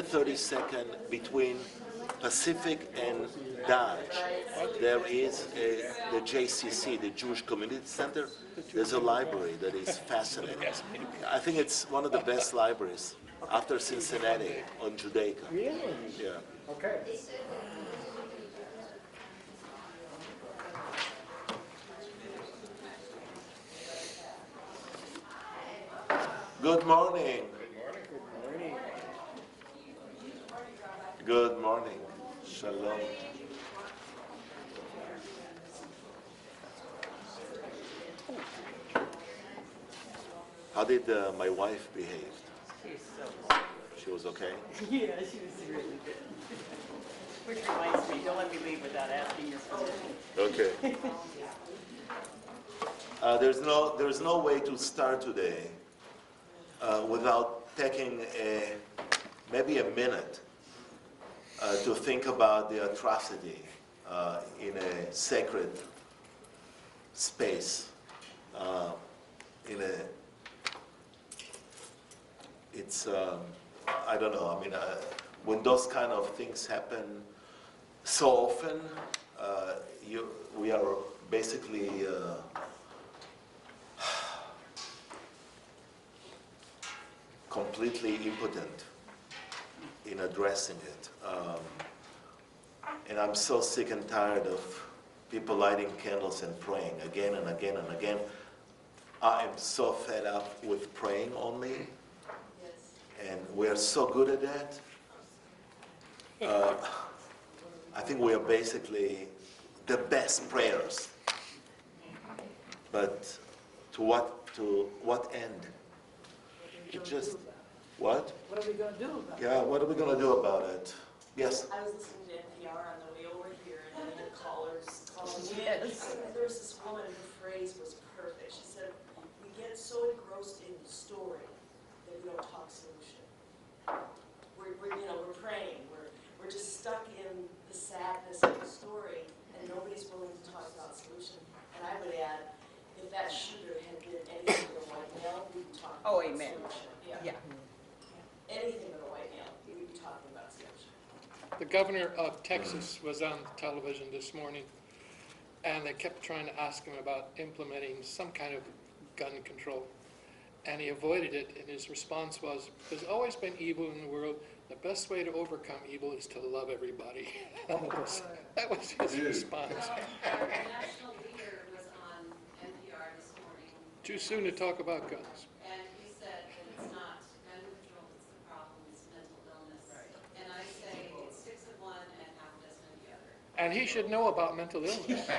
32nd between Pacific and Dodge, there is the JCC, the Jewish Community Center. There's a library that is fascinating. I think it's one of the best libraries after Cincinnati on Judaica. Really? Yeah. Okay. Good morning. Good morning. Good morning. Shalom. How did my wife behave? She was okay? Yeah, she was really good. Which reminds me, don't let me leave without asking your permission. Okay. There's no way to start today without taking maybe a minute to think about the atrocity in a sacred space. I don't know. I mean, when those kind of things happen so often, we are basically completely impotent in addressing it. And I'm so sick and tired of people lighting candles and praying again and again and again. I am so fed up with praying only. And we're so good at that. I think we are basically the best prayers. But to what end? It just, what? What are we going to do about it? Yeah, what are we going to do about it? Yes? I was listening to NPR on the way over here, and then the callers calling in. Yes. And there was this woman, her phrase was perfect. She said, "We get so engrossed in the story that we don't talk solution. We're praying. We're just stuck in the sadness of the story, and nobody's willing to talk about solution." And I would add, if that shooter had been anything but a white male, we'd be talking Oh, about amen. solution. Yeah. Anything but a white male, we would be talking about solution. The governor of Texas was on television this morning, and they kept trying to ask him about implementing some kind of gun control. And he avoided it, and his response was, "There's always been evil in the world. The best way to overcome evil is to love everybody." That was his response. Our national leader was on NPR this morning. Too soon to talk about guns. And he said that it's not gun control that's the problem, it's mental illness. And I say it's 6 of one and half a dozen of the other. And he should know about mental illness.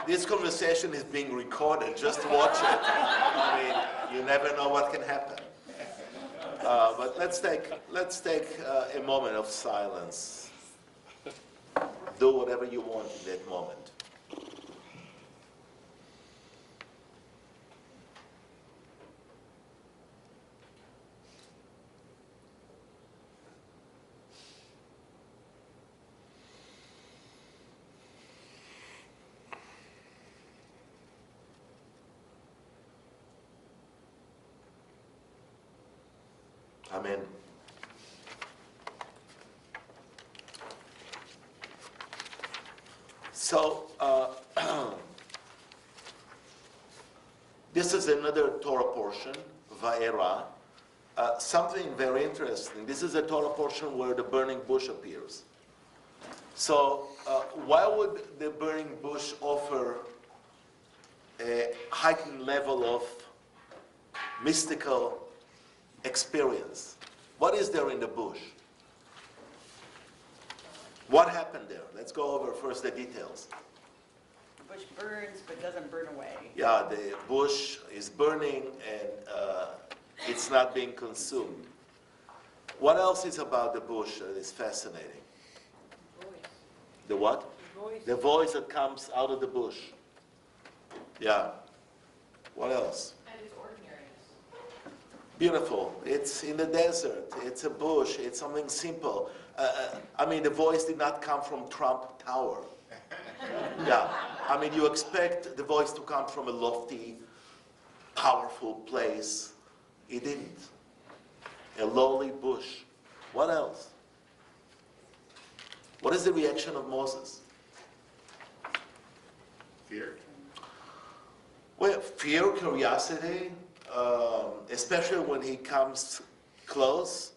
This conversation is being recorded. Just watch it. I mean, you never know what can happen. But let's take a moment of silence. Do whatever you want in that moment. Amen. So, this is another Torah portion, Va'era. Something very interesting. This is a Torah portion where the burning bush appears. So, why would the burning bush offer a heightened level of mystical experience? What is there in the bush? What happened there? Let's go over first the details. The bush burns but doesn't burn away. Yeah, the bush is burning and it's not being consumed. What else is about the bush that is fascinating? The what? The voice that comes out of the bush. Yeah. What else? Beautiful. It's in the desert. It's a bush. It's something simple. I mean, the voice did not come from Trump Tower. Yeah. I mean, you expect the voice to come from a lofty, powerful place, He didn't. A lowly bush. What else? What is the reaction of Moses? Fear. Well, fear, curiosity, especially when he comes close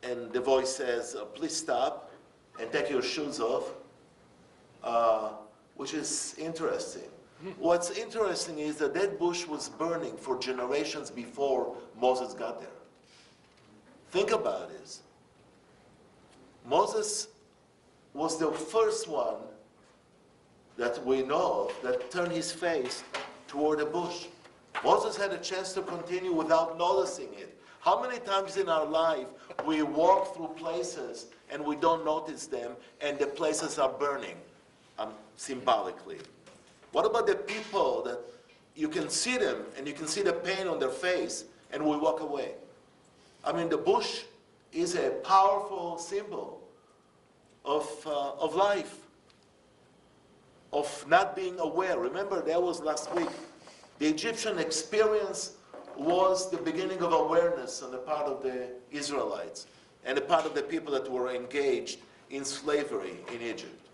and the voice says, please stop and take your shoes off, which is interesting. What's interesting is that bush was burning for generations before Moses got there. Think about this. Moses was the first one that we know of that turned his face toward the bush. Moses had a chance to continue without noticing it. How many times in our life we walk through places and we don't notice them and the places are burning, symbolically? What about the people that you can see them and you can see the pain on their face and we walk away? I mean, the bush is a powerful symbol of life, of not being aware. Remember, that was last week. The Egyptian experience was the beginning of awareness on the part of the Israelites and the part of the people that were engaged in slavery in Egypt.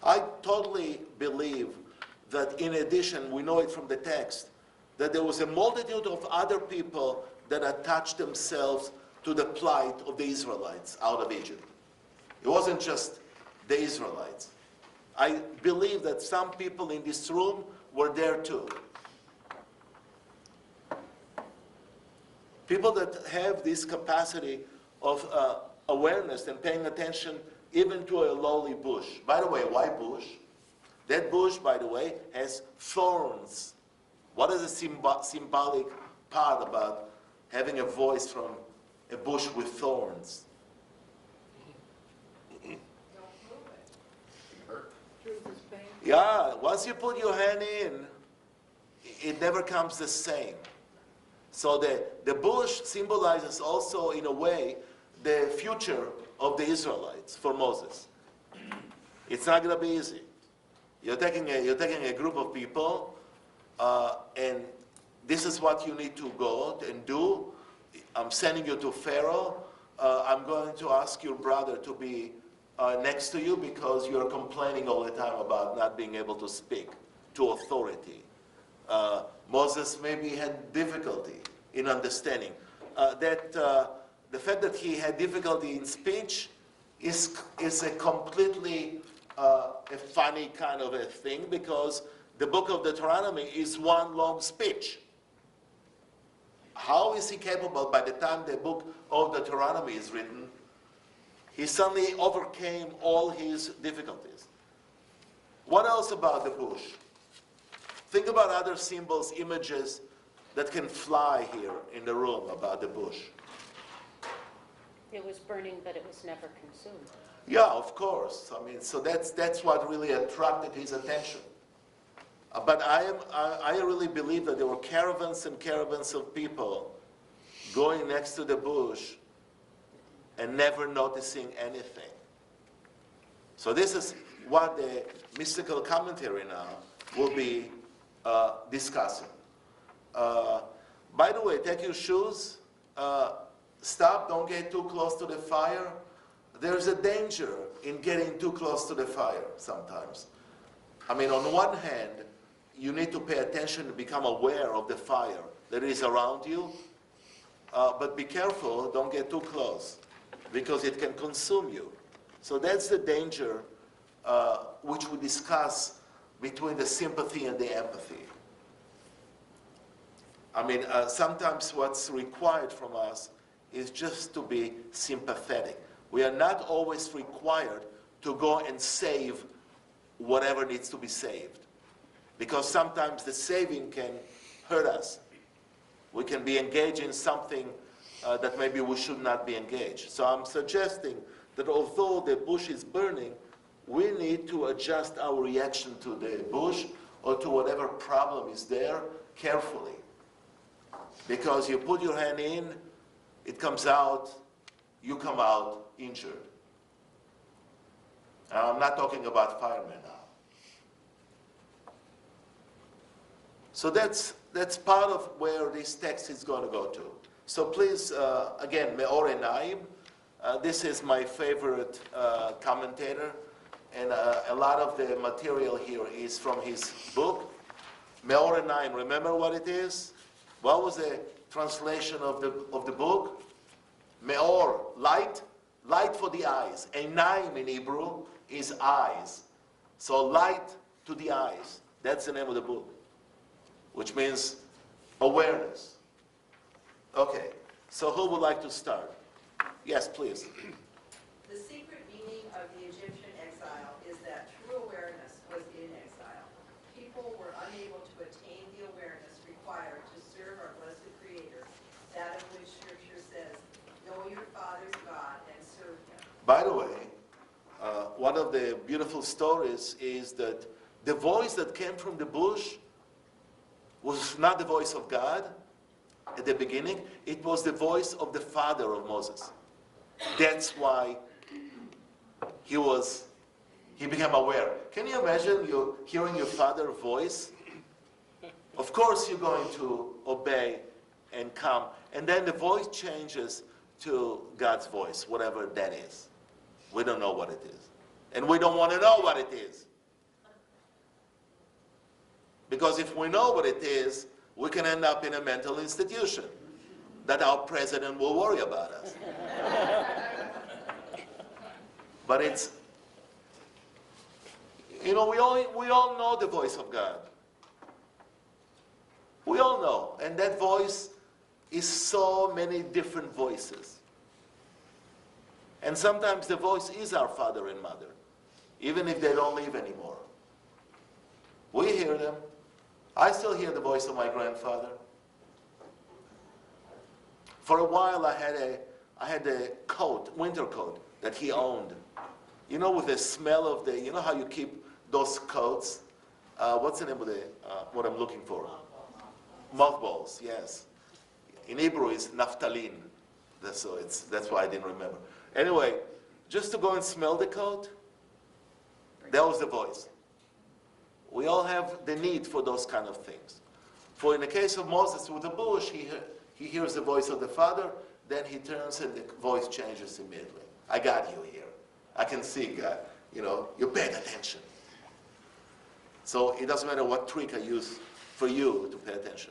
I totally believe that in addition, we know it from the text, that there was a multitude of other people that attached themselves to the plight of the Israelites out of Egypt. It wasn't just the Israelites. I believe that some people in this room were there too. People that have this capacity of awareness and paying attention even to a lowly bush. By the way, why bush? That bush, by the way, has thorns. What is the symbolic part about having a voice from a bush with thorns? Yeah, once you put your hand in, it never comes the same. So the bush symbolizes also, in a way, the future of the Israelites for Moses. It's not going to be easy. You're taking a group of people, and this is what you need to go and do. I'm sending you to Pharaoh. I'm going to ask your brother to be next to you because you're complaining all the time about not being able to speak to authority. Moses maybe had difficulty in understanding. The fact that he had difficulty in speech is a completely a funny kind of a thing, because the book of Deuteronomy is one long speech. How is he capable, by the time the book of Deuteronomy is written, he suddenly overcame all his difficulties? What else about the bush? Think about other symbols, images that can fly here in the room about the bush. It was burning, but it was never consumed. Yeah, of course. I mean, so that's what really attracted his attention. But I really believe that there were caravans and caravans of people going next to the bush and never noticing anything. So this is what the mystical commentary now will be discussing. By the way, take your shoes. Stop, don't get too close to the fire. There's a danger in getting too close to the fire sometimes. I mean, on one hand, you need to pay attention and become aware of the fire that is around you. But be careful, don't get too close, because it can consume you. So that's the danger which we discuss between the sympathy and the empathy. I mean, sometimes what's required from us is just to be sympathetic. We are not always required to go and save whatever needs to be saved, because sometimes the saving can hurt us. We can be engaged in something that maybe we should not be engaged. So I'm suggesting that although the bush is burning, we need to adjust our reaction to the bush or to whatever problem is there carefully. Because you put your hand in, it comes out, you come out injured. And I'm not talking about firemen now. So that's that's part of where this text is going to go to. So please, again, Meor Enaim. This is my favorite commentator, and a lot of the material here is from his book. Meor Enaim, remember what it is? What was the translation of the book? Meor, light, light for the eyes. Enaim in Hebrew is eyes. So light to the eyes. That's the name of the book, which means awareness. Okay, so who would like to start? Yes, please. The secret meaning of the Egyptian exile is that true awareness was in exile. People were unable to attain the awareness required to serve our blessed Creator, that of which Scripture says, know your Father's God and serve Him. By the way, one of the beautiful stories is that the voice that came from the bush was not the voice of God at the beginning. It was the voice of the father of Moses. That's why he became aware. Can you imagine you hearing your father's voice? Of course you're going to obey and come. And then the voice changes to God's voice, whatever that is. We don't know what it is. And we don't want to know what it is. Because if we know what it is, we can end up in a mental institution that our president will worry about us. But it's, we all know the voice of God. We all know. And that voice is so many different voices. And sometimes the voice is our father and mother, even if they don't live anymore. We hear them. I still hear the voice of my grandfather. For a while I had a coat, winter coat, that he owned. You know, with the smell of you know how you keep those coats? What's the name of what I'm looking for? Mothballs, yes. In Hebrew it's naphthalin. That's why I didn't remember. Anyway, just to go and smell the coat, that was the voice. We all have the need for those kind of things. For in the case of Moses with the bush, he hears the voice of the Father, then he turns and the voice changes immediately. I got you here. I can see God. You're paying attention. So it doesn't matter what trick I use for you to pay attention.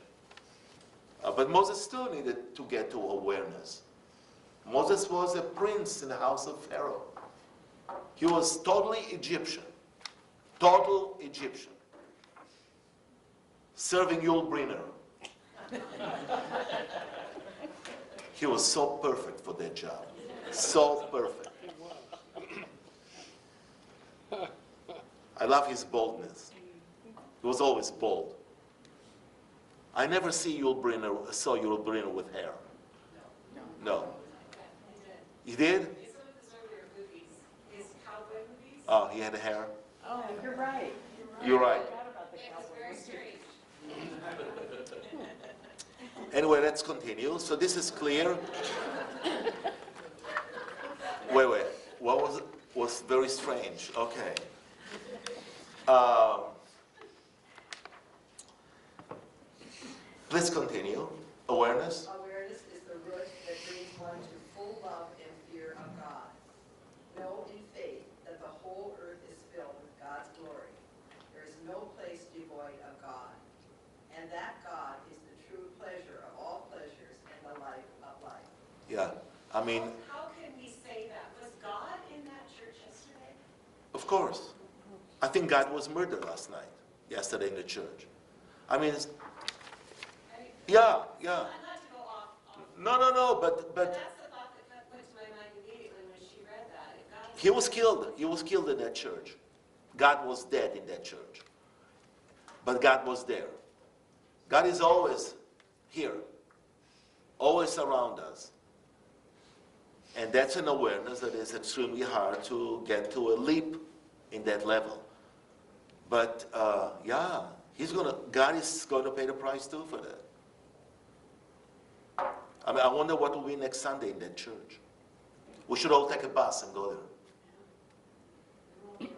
But Moses still needed to get to awareness. Moses was a prince in the house of Pharaoh. He was totally Egyptian. Total Egyptian. Serving Yul Brynner. He was so perfect for that job. So perfect. I love his boldness. He was always bold. I never saw Yul Brynner with hair. No. You did? Some of his earlier movies, his cowboy movies, Oh, he had hair? Oh, you're right. You're right. I forgot about the it was cowboy very movie. strange. Anyway, let's continue. So this is clear. Wait. What was very strange? Okay. Please continue. Awareness. Awareness is the root that brings one to full love and fear of God. Know in faith that the whole earth is filled with God's glory. There is no place devoid of God. And that God is the true pleasure of all pleasures and the life of life. Yeah. I mean, How can we say that? Was God in that church yesterday? of course. I think God was murdered yesterday in the church. I mean, yeah. Not to go off. No, But but that's the thought that went to my mind immediately when she read that. If God is he was killed. He was killed in that church. God was dead in that church. But God was there. God is always here, always around us. And that's an awareness that is extremely hard to get to a leap in that level. But God is going to pay the price too for that. I mean, I wonder what will be next Sunday in that church. We should all take a bus and go there.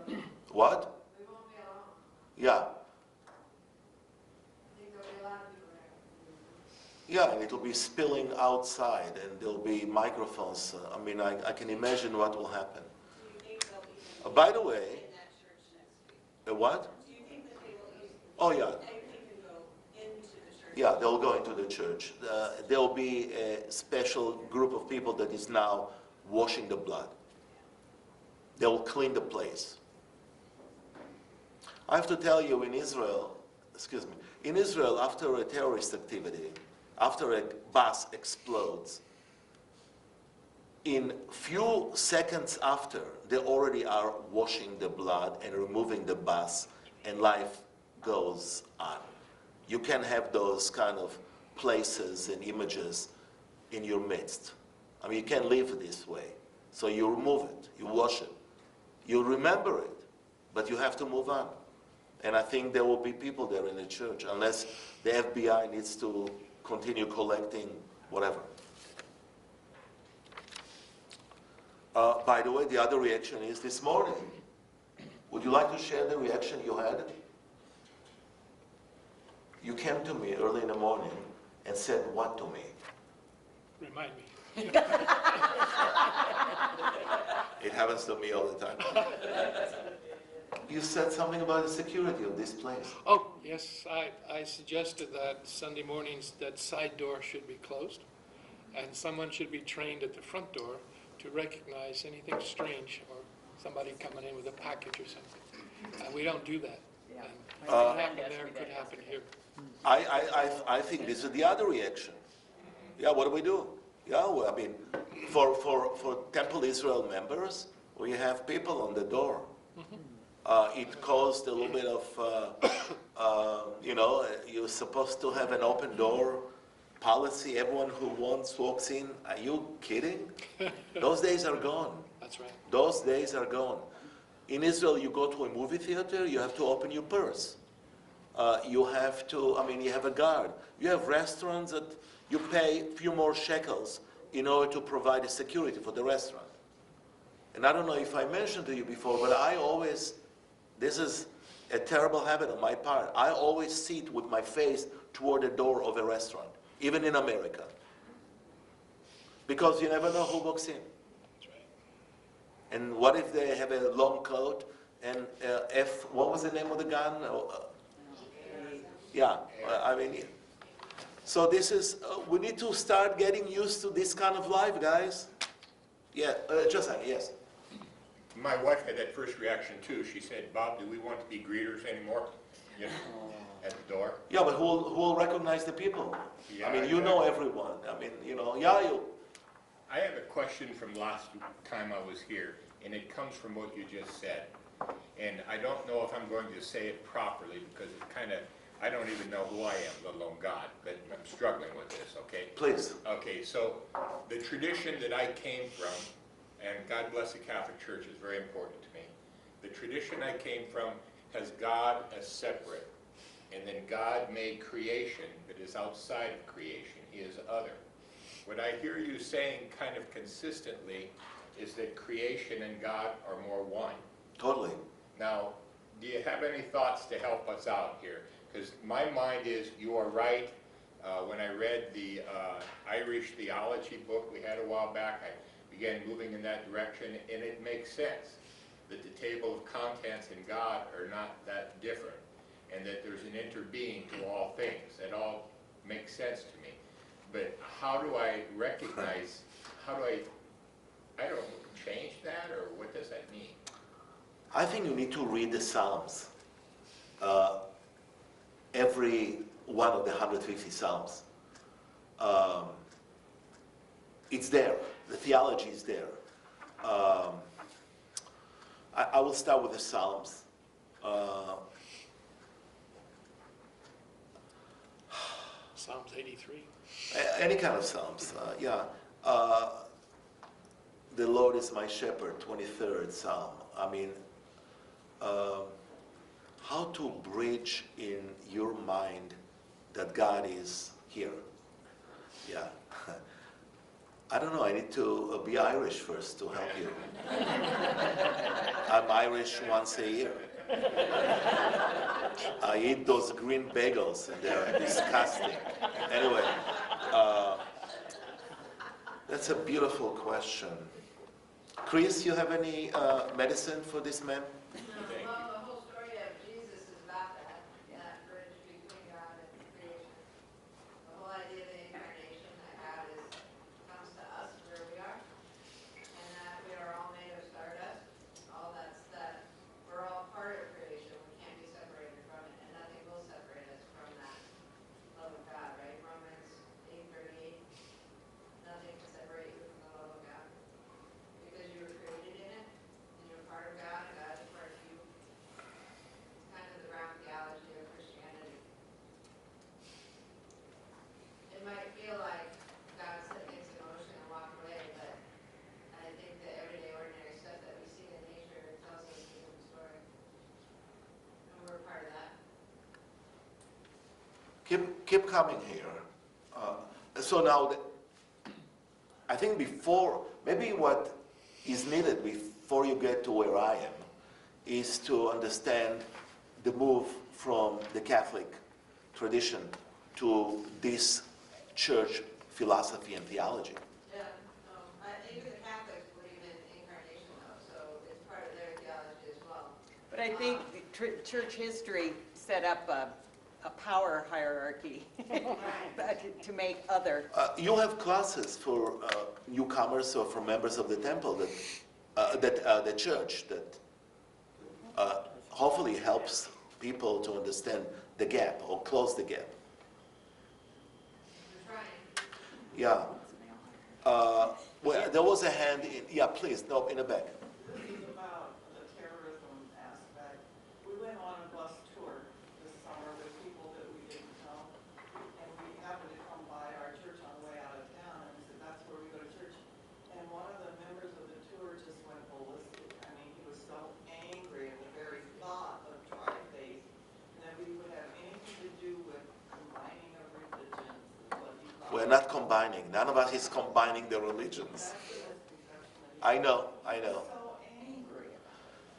What? We won't be alone. Yeah. I think there'll be a lot of people Yeah, and it'll be spilling outside, and there'll be microphones. I mean, I can imagine what will happen. Do you think they'll even By the way, in that church next week? what? Do you think that they will even, Oh, yeah. anything can go into the church? Yeah, they'll go into the church. There'll be a special group of people that is now washing the blood. They'll clean the place. I have to tell you, in Israel, after a terrorist activity, after a bus explodes, in few seconds after, they already are washing the blood and removing the bus, and life goes on. You can have those kind of places and images in your midst. I mean, you can't live this way. So you remove it, you wash it, you remember it, but you have to move on. And I think there will be people there in the church, unless the FBI needs to continue collecting whatever. By the way, the other reaction is this morning. Would you like to share the reaction you had? You came to me early in the morning and said what to me? Remind me. It happens to me all the time. You said something about the security of this place. Oh, yes, I suggested that Sunday mornings that side door should be closed, and someone should be trained at the front door to recognize anything strange or somebody coming in with a package or something. We don't do that. Yeah. And what happened there could happen here. I think this is the other reaction. Yeah, what do we do? Yeah, well, I mean, for Temple Israel members, we have people on the door. It caused a little bit of, you're supposed to have an open door policy. Everyone who wants walks in. Are you kidding? Those days are gone. That's right. Those days are gone. In Israel, you go to a movie theater, you have to open your purse. You have to, you have a guard. You have restaurants that you pay a few more shekels in order to provide the security for the restaurant. And I don't know if I mentioned to you before, but this is a terrible habit on my part. I always sit with my face toward the door of a restaurant, even in America. Because you never know who walks in. That's right. And what if they have a long coat and what was the name of the gun? So this is, we need to start getting used to this kind of life, guys. Yeah, Josiah, yes. My wife had that first reaction too. She said, "Bob, do we want to be greeters anymore? You know, at the door?" Yeah, but who will recognize the people? Yeah, you know everyone. I have a question from last time I was here, and it comes from what you just said. And I don't know if I'm going to say it properly because I don't even know who I am, let alone God, but I'm struggling with this, okay? Please. Okay, so the tradition that I came from, and God bless the Catholic Church, is very important to me. The tradition I came from has God as separate, and then God made creation that is outside of creation. He is other. What I hear you saying kind of consistently is that creation and God are more one. Totally. Now, do you have any thoughts to help us out here? Because my mind is, you are right. When I read the Irish theology book we had a while back, I began moving in that direction, and it makes sense that the table of contents and God are not that different, and that there's an interbeing to all things. That all makes sense to me. But how do I recognize, I don't know, change that, or what does that mean? I think you need to read the Psalms. Every one of the 150 Psalms. It's there. The theology is there. I will start with the Psalms. Psalms 83. Any kind of Psalms, the Lord is my shepherd, 23rd Psalm. How to bridge in your mind that God is here. Yeah. I don't know, I need to be Irish first to help you. I'm Irish once a year. I eat those green bagels and they're disgusting. Anyway, That's a beautiful question. Chris, you have any medicine for this man? Well, the whole story of Jesus is about that bridge between God and creation. The whole idea of the incarnation, that God comes to us where we are, and that we are all made of stardust. All that we're all part of creation. We can't be separated from it, and nothing will separate us from that love of God, right? Romans 8:38. Nothing can separate you from the love of God, because you were created in it, and you're part of God, and God is part of you. It's kind of the ground theology of Christianity. It might feel like God set things in motion and walk away, but I think the everyday, ordinary stuff that we see in nature tells us the human story. And we're part of that. Keep coming here. So now, I think maybe what is needed before you get to where I am is to understand the move from the Catholic tradition to this church philosophy and theology. Yeah, even the Catholics believe in incarnation, though, so it's part of their theology as well. But I think church history set up a power hierarchy to make other. You have classes for newcomers or for members of the temple the church that hopefully helps people to understand the gap or close the gap. We're trying. Yeah. Well, there was a hand in. Yeah, please. No, in the back. This is about the terrorism aspect. We went on a bus tour this summer with people that we didn't know, and we happened to come by our church on the way out of town, and we said, that's where we go to church. And one of the members of the tour just went ballistic. I mean, he was so angry at the very thought of tri-faith, and that we would have anything to do with combining of religions. Is what he thought. We're not combining. None of us is combining the religions. I know. So angry.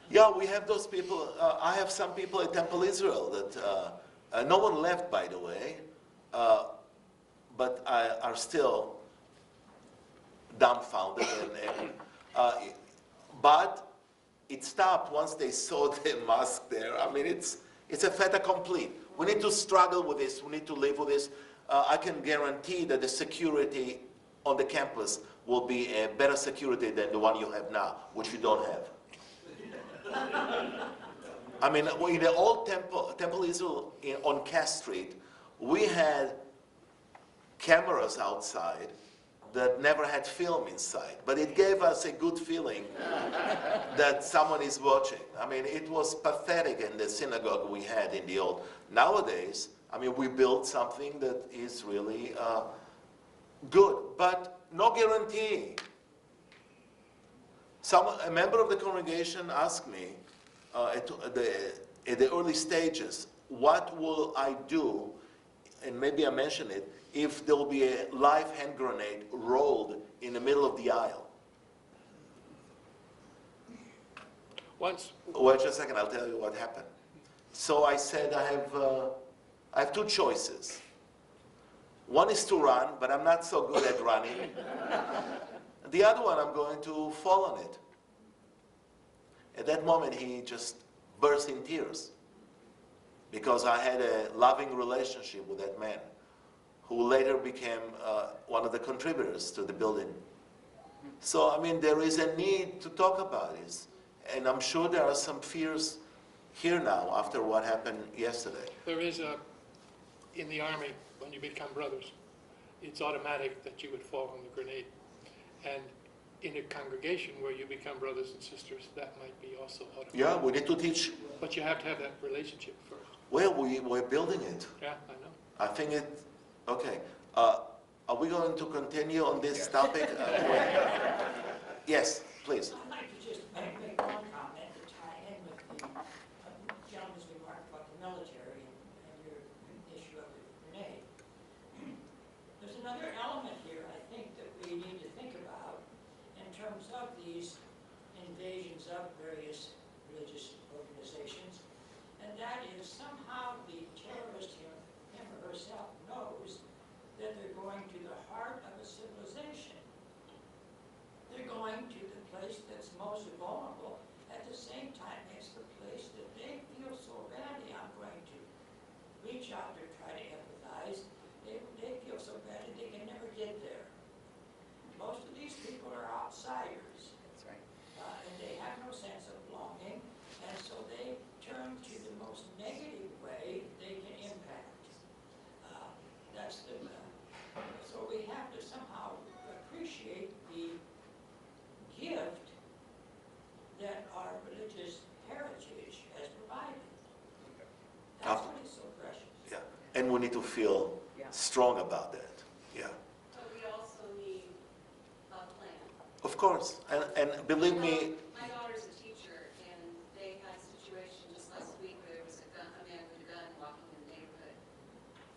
Yeah, we have those people. I have some people at Temple Israel that no one left, by the way, but are still dumbfounded. But it stopped once they saw the mosque there. I mean, it's a fait accompli. We need to struggle with this. We need to live with this. I can guarantee that the security on the campus will be a better security than the one you have now, which you don't have. I mean, in the old Temple Israel on Cass Street, we had cameras outside that never had film inside, but it gave us a good feeling that someone is watching. I mean, it was pathetic in the synagogue we had in the old. Nowadays, I mean, we built something that is really good, but no guarantee. A member of the congregation asked me at the early stages, what will I do, and maybe I mentioned it, if there will be a live hand grenade rolled in the middle of the aisle? Once, Wait just a second, I'll tell you what happened. So I said, I have two choices. One is to run, but I'm not so good at running. The other one, I'm going to fall on it. At that moment, he just burst in tears because I had a loving relationship with that man who later became one of the contributors to the building. So, I mean, there is a need to talk about this. And I'm sure there are some fears here now after what happened yesterday. there is in the Army, when you become brothers, it's automatic that you would fall on the grenade. And in a congregation where you become brothers and sisters, that might be also automatic. Yeah, we need to teach. But you have to have that relationship first. Well, we're building it. Yeah, I know. I think it, okay. Are we going to continue on this topic? Yes, please. I'd like to just make one comment to tie in with the gentleman's remark about the military and your issue of the grenade. There's another element here, I think, that we need to think about in terms of these invasions of various religious organizations, and that is somehow the terrorist, him or herself, knows that they're going to the feel Yeah. strong about that. Yeah, But we also need a plan. of course. And believe me, My daughter's a teacher, and they had a situation just last week where there was a man with a gun walking in the neighborhood,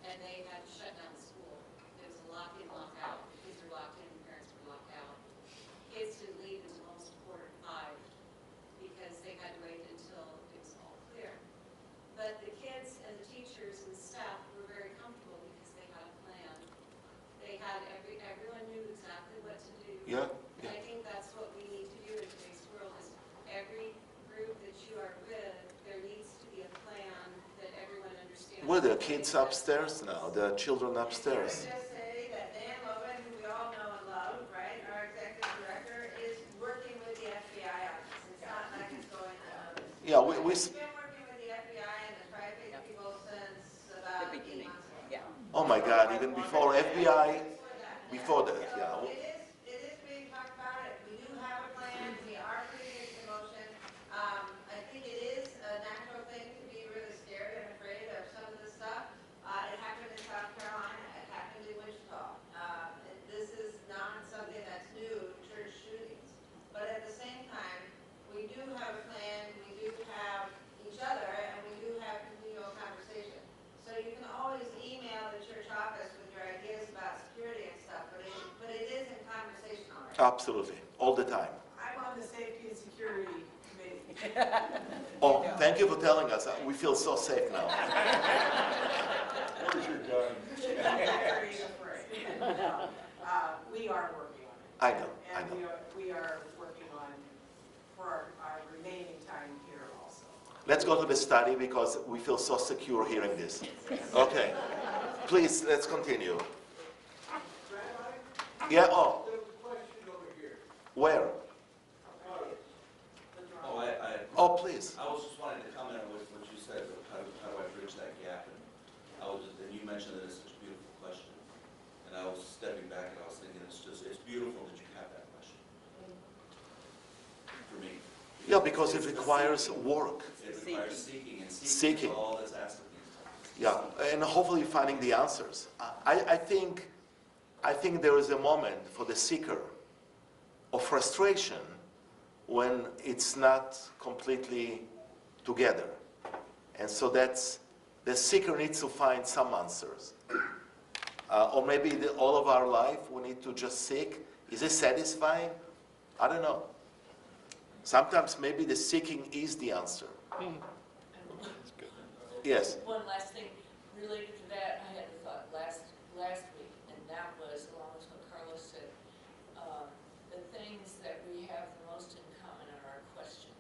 and they had to shut down the school. There was a lock-in, lock-out. The kids were locked in, the parents were locked out. Kids didn't leave until almost 4:45 because they had to wait until it was all clear. But the kids and the teachers and the staff were very comfortable because they had a plan. They had everyone knew exactly what to do. yeah, And I think that's what we need to do in today's world is every group that you are with, there needs to be a plan that everyone understands. well, the kids upstairs now, the children upstairs. Can I just say that Dan Logan, who we all know and love, right, our executive director, is working with the FBI on this. It's not like it's going unnoticed. Yeah, He's been working with the FBI and the tri-faith people since about The 8 beginning, months ago. yeah. Oh my God, even before FBI, before that, So yeah. it is being talked about. We do have a plan. We are putting it into motion. I think it is a natural thing to be really scared and afraid of some of this stuff. It happened in South Carolina. It happened in Wichita. This is not something that's new to church shootings. But at the same time, we do have a plan. We do have each other, and we do have continual conversation. So you can always email the church office with your ideas about security and stuff, but it is in conversation already. Absolutely, all the time. I'm on the Safety and Security Committee. Oh, thank you for telling us. We feel so safe now. Where's your gun? Very afraid. We are working on it. I know, I And know. we are working on, for our remaining time here also. Let's go to the study because we feel so secure hearing this. Okay, please, let's continue. Yeah, oh, There was a question over here. where? Oh, Oh, please. I was just wanting to comment on what you said, how do I bridge that gap? And you mentioned that it's such a beautiful question. And I was stepping back and I was thinking, it's beautiful that you have that question. For me. Yeah, because it requires work. It requires seeking, and Seeking. seeking is all that's asked of you. Yeah, and hopefully finding the answers. I think there is a moment for the seeker of frustration when it's not completely together. And so that's, the seeker needs to find some answers. Or maybe all of our life we need to just seek. Is it satisfying? I don't know. Sometimes maybe the seeking is the answer. That's good. Yes. One last thing related to that, I had a thought last week, and that was, along with what Carlos said, the things that we have the most in common are our questions.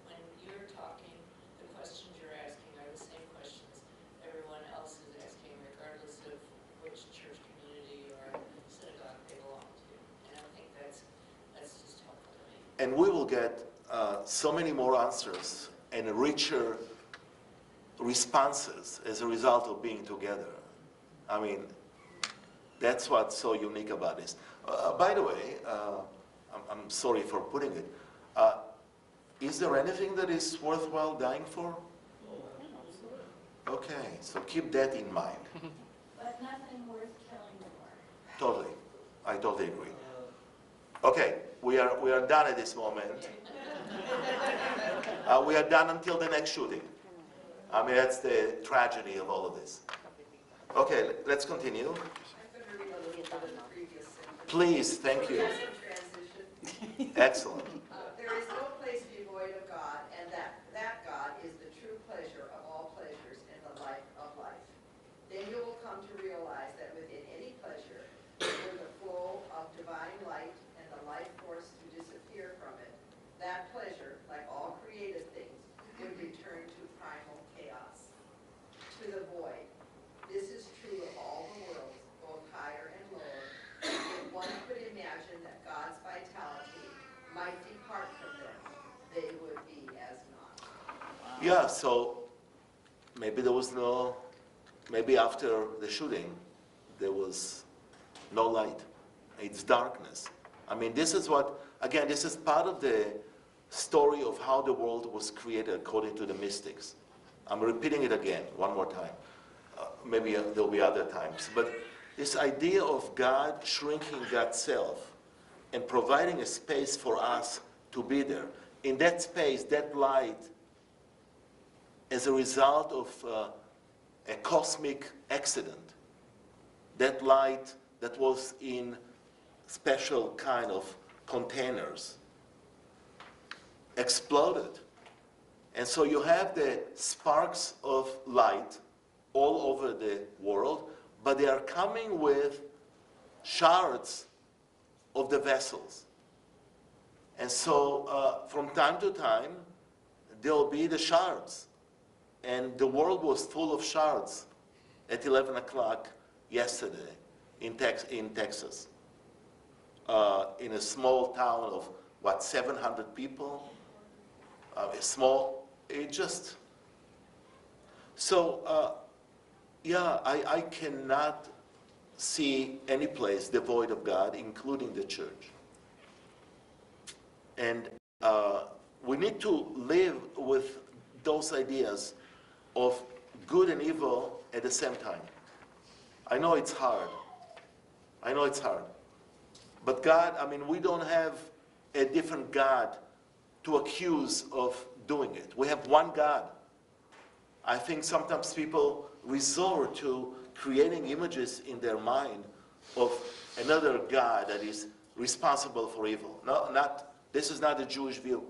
When you're talking, the questions you're asking are the same questions everyone else is asking, regardless of which church community or synagogue they belong to. And I think that's just helpful to me. And we will get so many more answers and richer responses as a result of being together. I mean, that's what's so unique about this. By the way, I'm sorry for putting it. Is there anything that is worthwhile dying for? Okay, so keep that in mind. But nothing worth killing for. Totally, I totally agree. Okay, we are done at this moment. We are done until the next shooting. I mean, that's the tragedy of all of this. Okay, let's continue. I'm going to read a little bit of the previous sentence. Please, thank you. There's some transition. Excellent. There is no place devoid of God, and that God is the true pleasure of all pleasures in the life of life. Then you will come to realize that within any pleasure, were the flow of divine light and the life force to disappear from it, that pleasure, like all created things, would return to primal chaos, to the void. This is true of all the worlds, both higher and lower. If one could imagine that God's vitality might depart from them, they would be as naught. Yeah, so maybe there was no, maybe after the shooting, there was no light. It's darkness. I mean, this is what, again, this is part of the story of how the world was created according to the mystics. I'm repeating it again, one more time. maybe there'll be other times. But this idea of God shrinking God's self and providing a space for us to be there. In that space, that light, as a result of a cosmic accident, that light that was in special kind of containers exploded. And so you have the sparks of light all over the world, but they are coming with shards of the vessels. And so from time to time, there'll be the shards. And the world was full of shards at 11 o'clock yesterday in Texas. In a small town of, 700 people? I cannot see any place devoid of God, including the church. And we need to live with those ideas of good and evil at the same time. I know it's hard. But God, we don't have a different God to accuse of doing it. We have one God. I think sometimes people resort to creating images in their mind of another God that is responsible for evil. This is not a Jewish view,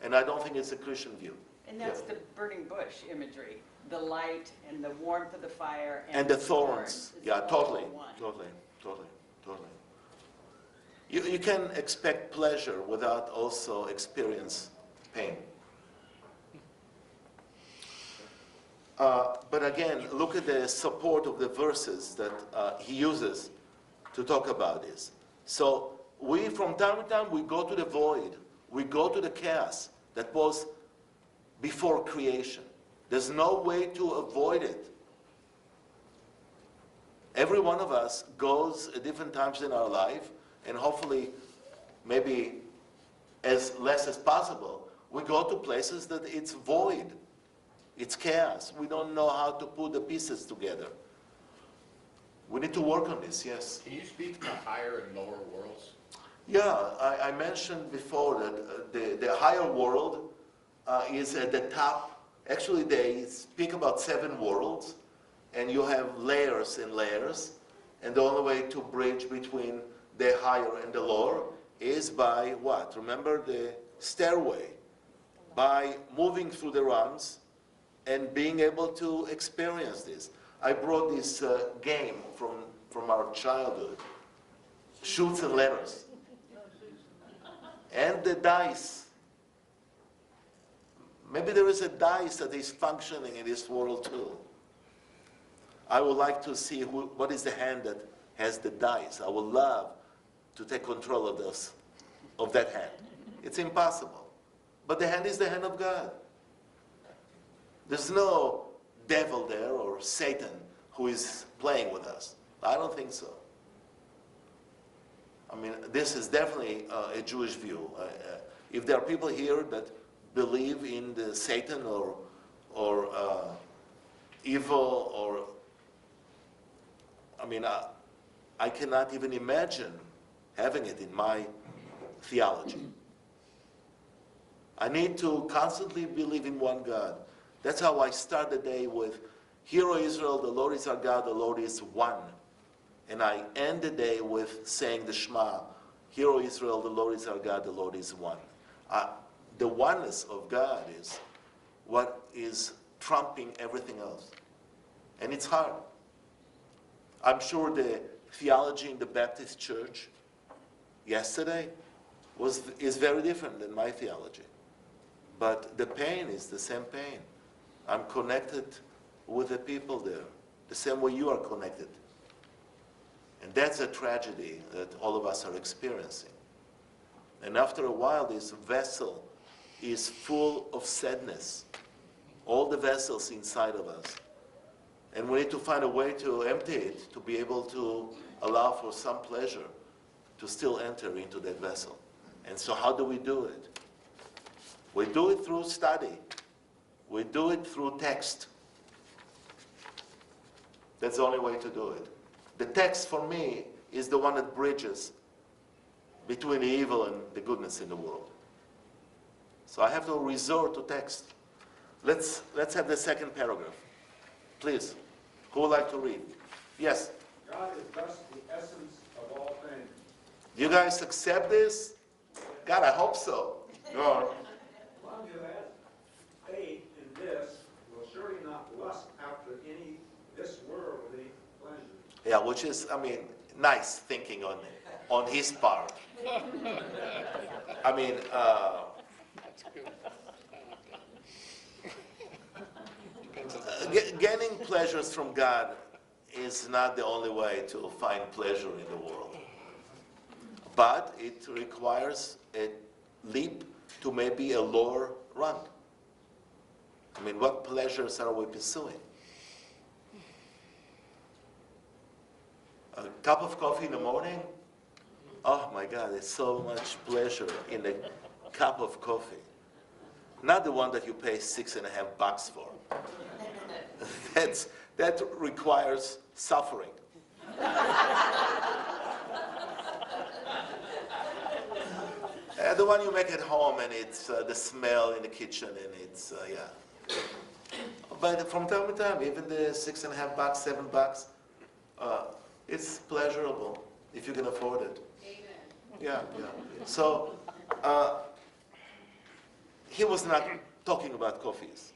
and I don't think it's a Christian view. And that's the burning bush imagery, the light and the warmth of the fire And the thorns. Yeah, totally. One. You can expect pleasure without also experience pain. But again, look at the support of the verses that he uses to talk about this. So we, from time to time, we go to the void. We go to the chaos that was before creation. There's no way to avoid it. Every one of us goes at different times in our life, and hopefully, maybe as less as possible, we go to places that it's void. It's chaos. We don't know how to put the pieces together. We need to work on this, yes. Can you speak to higher and lower worlds? Yeah, I mentioned before that the higher world is at the top. Actually, they speak about 7 worlds, and you have layers and layers, and the only way to bridge between the higher and the lower is by what? Remember the stairway. By moving through the rungs and being able to experience this. I brought this game from our childhood, Shoots and Letters. And the dice. Maybe there is a dice that is functioning in this world too. I would like to see what is the hand that has the dice. I would love to take control of that hand. It's impossible. But the hand is the hand of God. There's no devil there or Satan who is playing with us. I don't think so. This is definitely a Jewish view. If there are people here that believe in the Satan or evil, or I cannot even imagine having it in my theology. I need to constantly believe in one God. That's how I start the day with, Hear, O Israel, the Lord is our God, the Lord is one. And I end the day with saying the Shema, Hear, O Israel, the Lord is our God, the Lord is one. The oneness of God is what is trumping everything else. And it's hard. I'm sure the theology in the Baptist church yesterday is very different than my theology. But the pain is the same pain. I'm connected with the people there, the same way you are connected. And that's a tragedy that all of us are experiencing. And after a while, this vessel is full of sadness. All the vessels inside of us. And we need to find a way to empty it, to be able to allow for some pleasure to still enter into that vessel. And so how do we do it? We do it through study. We do it through text. That's the only way to do it. The text for me is the one that bridges between the evil and the goodness in the world. So I have to resort to text. Let's have the second paragraph. Please. Who would like to read? Yes? God is thus the essence of all things. Do you guys accept this? God, I hope so. Go on. One who has faith in this will surely not lust after any this worldly pleasure. Yeah, which is, nice thinking on his part. That's good. Depends on the Gaining pleasures from God is not the only way to find pleasure in the world. But it requires a leap to maybe a lower rung. What pleasures are we pursuing? A cup of coffee in the morning? Oh my God, there's so much pleasure in a cup of coffee. Not the one that you pay $6.50 for. That requires suffering. The one you make at home, and it's the smell in the kitchen, and it's, yeah. But from time to time, even the $6.50, $7, it's pleasurable if you can afford it. Amen. Yeah. So, he was not talking about coffees.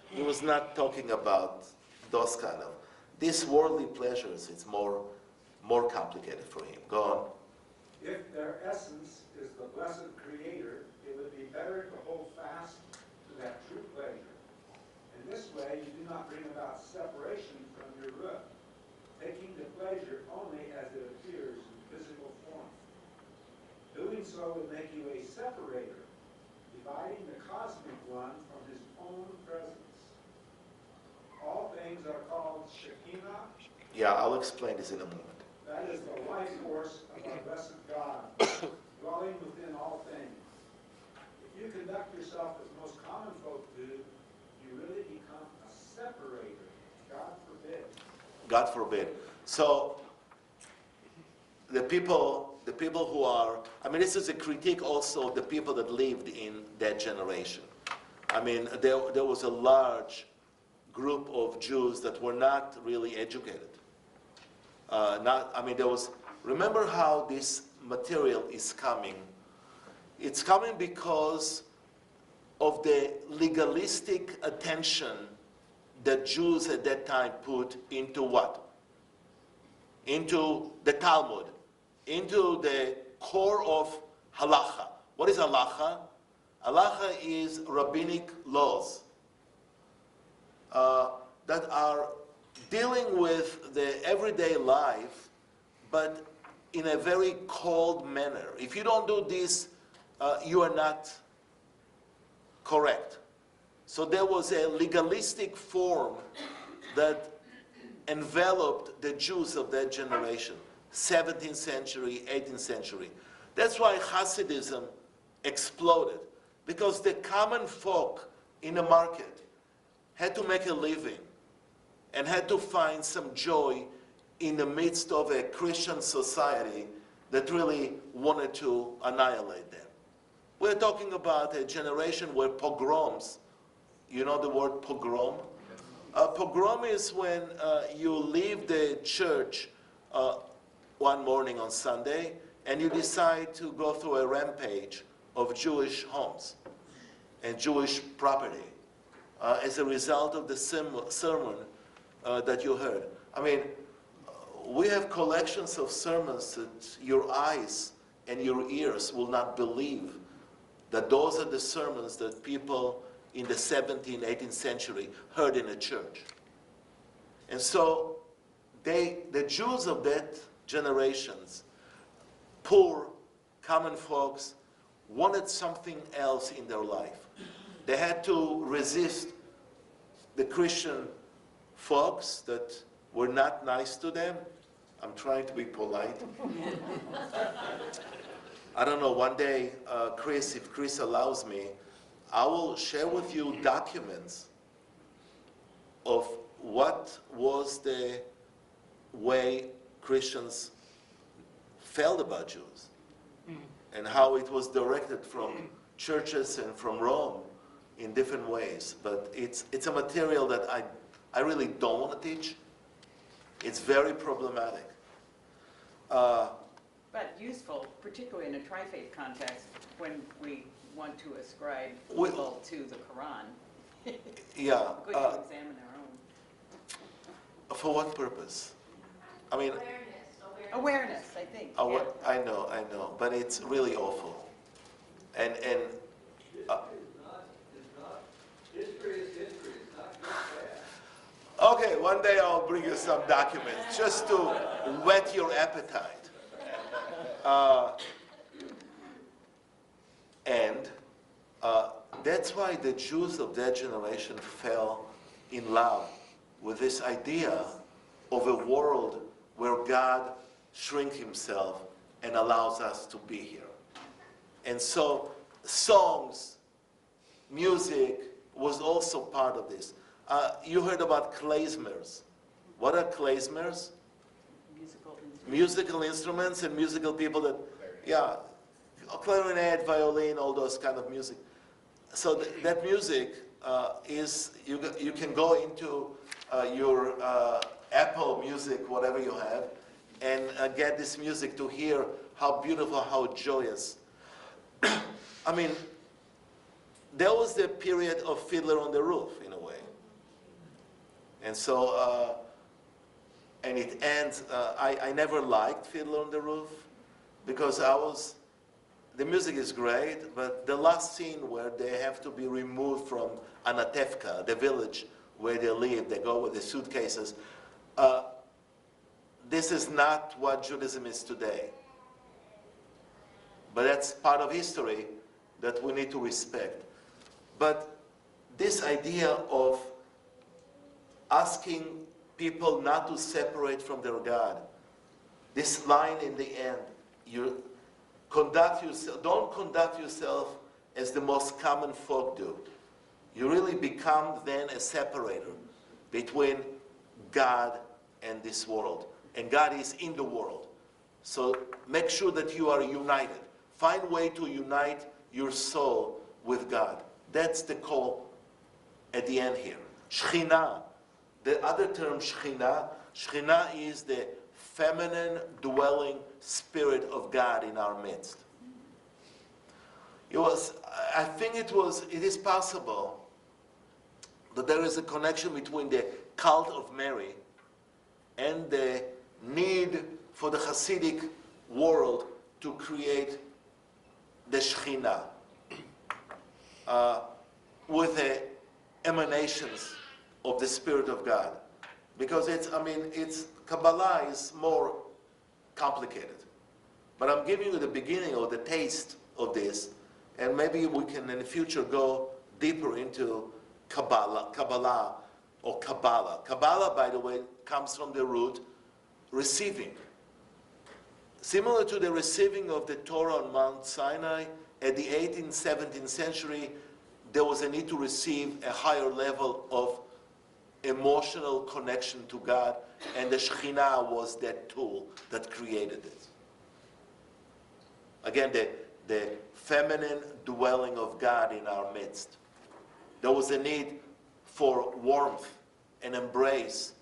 He was not talking about those kind of. These worldly pleasures, it's more complicated for him. Go on. If their essence is the blessed Creator, it would be better to hold fast to that true pleasure. In this way, you do not bring about separation from your root, taking the pleasure only as it appears in physical form. Doing so would make you a separator, dividing the cosmic one from his own presence. All things are called Shekinah. Yeah, I'll explain this in a moment. That is the life force of our blessed God, dwelling within all things. If you conduct yourself as most common folk do, you really become a separator. God forbid. God forbid. So, the people who are, this is a critique also of the people that lived in that generation. There was a large group of Jews that were not really educated. Remember how this material is coming. It's coming because of the legalistic attention that Jews at that time put into what? Into the Talmud, into the core of halacha. What is halacha? Halacha is rabbinic laws that are dealing with the everyday life, but in a very cold manner. If you don't do this, you are not correct. So there was a legalistic form that enveloped the Jews of that generation, 17th century, 18th century. That's why Hasidism exploded, because the common folk in the market had to make a living and had to find some joy in the midst of a Christian society that really wanted to annihilate them. We're talking about a generation where pogroms, you know the word pogrom? Pogrom is when you leave the church one morning on Sunday and you decide to go through a rampage of Jewish homes and Jewish property as a result of the sermon that you heard. We have collections of sermons that your eyes and your ears will not believe that those are the sermons that people in the 17th, 18th century heard in a church. And so the Jews of that generations, poor, common folks, wanted something else in their life. They had to resist the Christian folks that were not nice to them. I'm trying to be polite. I don't know, one day, Chris, if Chris allows me, I will share with you documents of what was the way Christians felt about Jews and how it was directed from churches and from Rome in different ways. But it's a material that I really don't want to teach. It's very problematic. But useful, particularly in a tri-faith context, when we want to ascribe evil to the Quran. Yeah. Good to examine our own. For what purpose? I mean, Awareness, I think. I Yeah. know, but it's really awful. And History is not, history is history, it's not good bad. okay, one day I'll bring you some documents just to whet your appetite. And that's why the Jews of that generation fell in love with this idea of a world where God shrinks himself and allows us to be here. And so songs, music was also part of this. You heard about klezmers. What are klezmers? Musical instruments and musical people that, yeah, clarinet, violin, all those kind of music. So that music is, you can go into your Apple Music, whatever you have, and get this music to hear how beautiful, how joyous. I mean, there was the period of Fiddler on the Roof, in a way. And so, and it ends, I never liked Fiddler on the Roof, because the music is great, but the last scene where they have to be removed from Anatevka, the village where they live, they go with the suitcases. This is not what Judaism is today. But that's part of history that we need to respect. But this idea of asking people not to separate from their God, this line in the end, don't conduct yourself as the most common folk do. You really become then a separator between God and this world. And God is in the world. So make sure that you are united. Find a way to unite your soul with God. That's the call at the end here. Shekhinah. The other term, Shekhinah, Shekhinah is the feminine dwelling spirit of God in our midst. I think it is possible that there is a connection between the cult of Mary and the need for the Hasidic world to create the Shekhinah with the emanations of the Spirit of God. Because Kabbalah is more complicated. But I'm giving you the beginning or the taste of this, and maybe we can in the future go deeper into Kabbalah or Kabbalah. Kabbalah, by the way, comes from the root receiving. Similar to the receiving of the Torah on Mount Sinai, at the 18th, 17th century, there was a need to receive a higher level of emotional connection to God, and the Shekhinah was that tool that created it. Again, the feminine dwelling of God in our midst. There was a need for warmth and embrace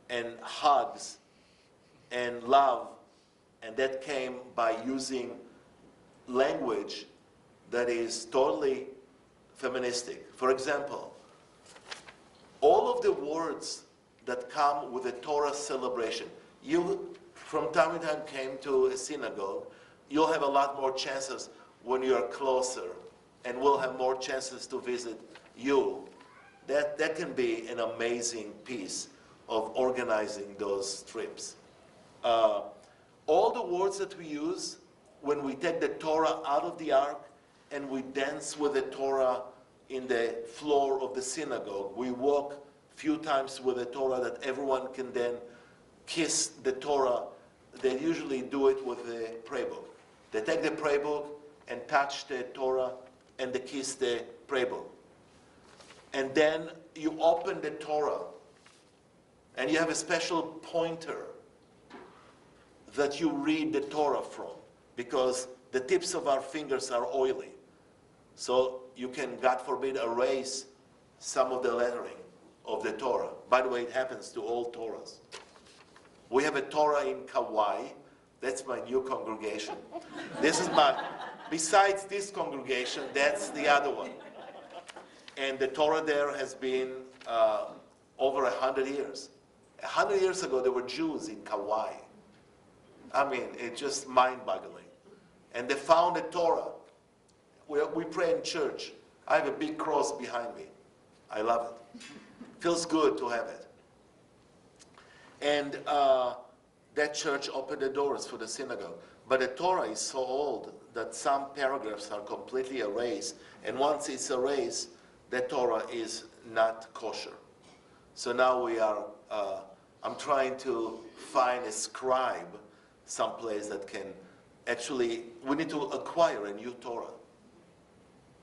and hugs and love, and that came by using language that is totally feministic. For example, all of the words that come with a Torah celebration, you from time to time came to a synagogue, you'll have a lot more chances when you are closer, and we'll have more chances to visit you. That can be an amazing piece of organizing those trips. All the words that we use when we take the Torah out of the ark and we dance with the Torah in the floor of the synagogue, we walk a few times with the Torah that everyone can then kiss the Torah. They usually do it with the prayer book. They take the prayer book and touch the Torah and they kiss the prayer book. And then you open the Torah and you have a special pointer that you read the Torah from, because the tips of our fingers are oily. So you can, God forbid, erase some of the lettering of the Torah. By the way, it happens to all Torahs. We have a Torah in Kauai. That's my new congregation. This is my, besides this congregation, that's the other one. And the Torah there has been over 100 years. 100 years ago, there were Jews in Kauai. I mean, it's just mind-boggling. And they found the Torah. We pray in church. I have a big cross behind me. I love it. Feels good to have it. And that church opened the doors for the synagogue. But the Torah is so old that some paragraphs are completely erased. And once it's erased, the Torah is not kosher. So now we are, I'm trying to find a scribe someplace that can actually, we need to acquire a new Torah.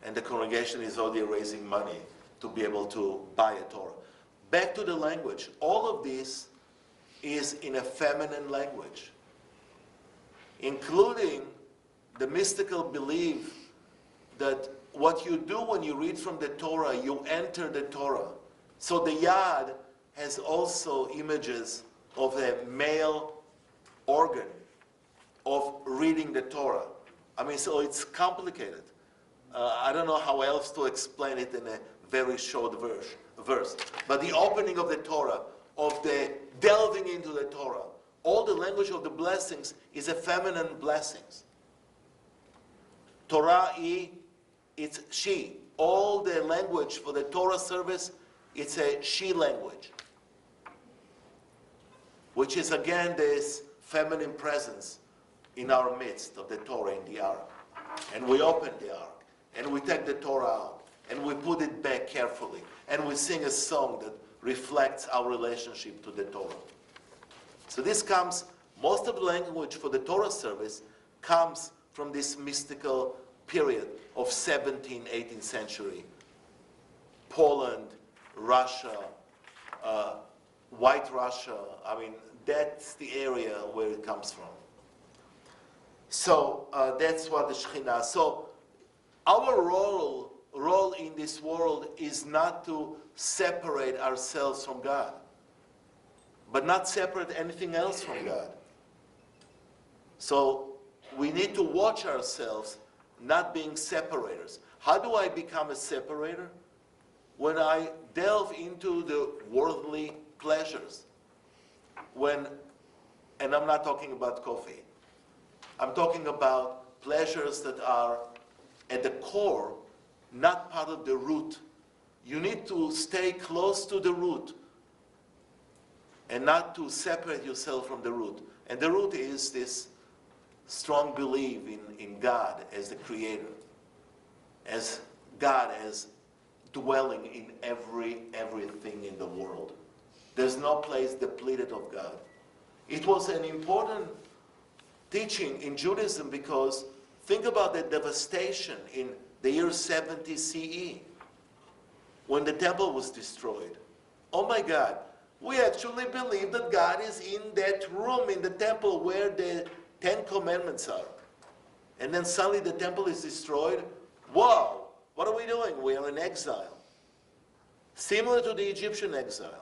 And the congregation is already raising money to be able to buy a Torah. Back to the language. All of this is in a feminine language, including the mystical belief that what you do when you read from the Torah, you enter the Torah. So the Yad has also images of a male organ of reading the Torah. I mean, so it's complicated. I don't know how else to explain it in a very short verse. But the opening of the Torah, of the delving into the Torah, all the language of the blessings is a feminine blessings. Torah, it's she. All the language for the Torah service, it's a she language, which is again this feminine presence in our midst of the Torah in the ark. And we open the ark, and we take the Torah out, and we put it back carefully, and we sing a song that reflects our relationship to the Torah. So this comes, most of the language for the Torah service comes from this mystical period of 17th, 18th century. Poland, Russia, White Russia, I mean, that's the area where it comes from. So that's what the Shekhinah. So our role in this world is not to separate ourselves from God, but not separate anything else from God. So we need to watch ourselves not being separators. How do I become a separator? When I delve into the worldly pleasures. And I'm not talking about coffee. I'm talking about pleasures that are at the core, not part of the root. You need to stay close to the root and not to separate yourself from the root. And the root is this strong belief in God as the creator, as God as dwelling in everything in the world. There's no place depleted of God. It was an important teaching in Judaism because think about the devastation in the year 70 CE when the temple was destroyed. Oh my God, we actually believe that God is in that room in the temple where the 10 Commandments are. And then suddenly the temple is destroyed. Whoa, what are we doing? We are in exile. Similar to the Egyptian exile.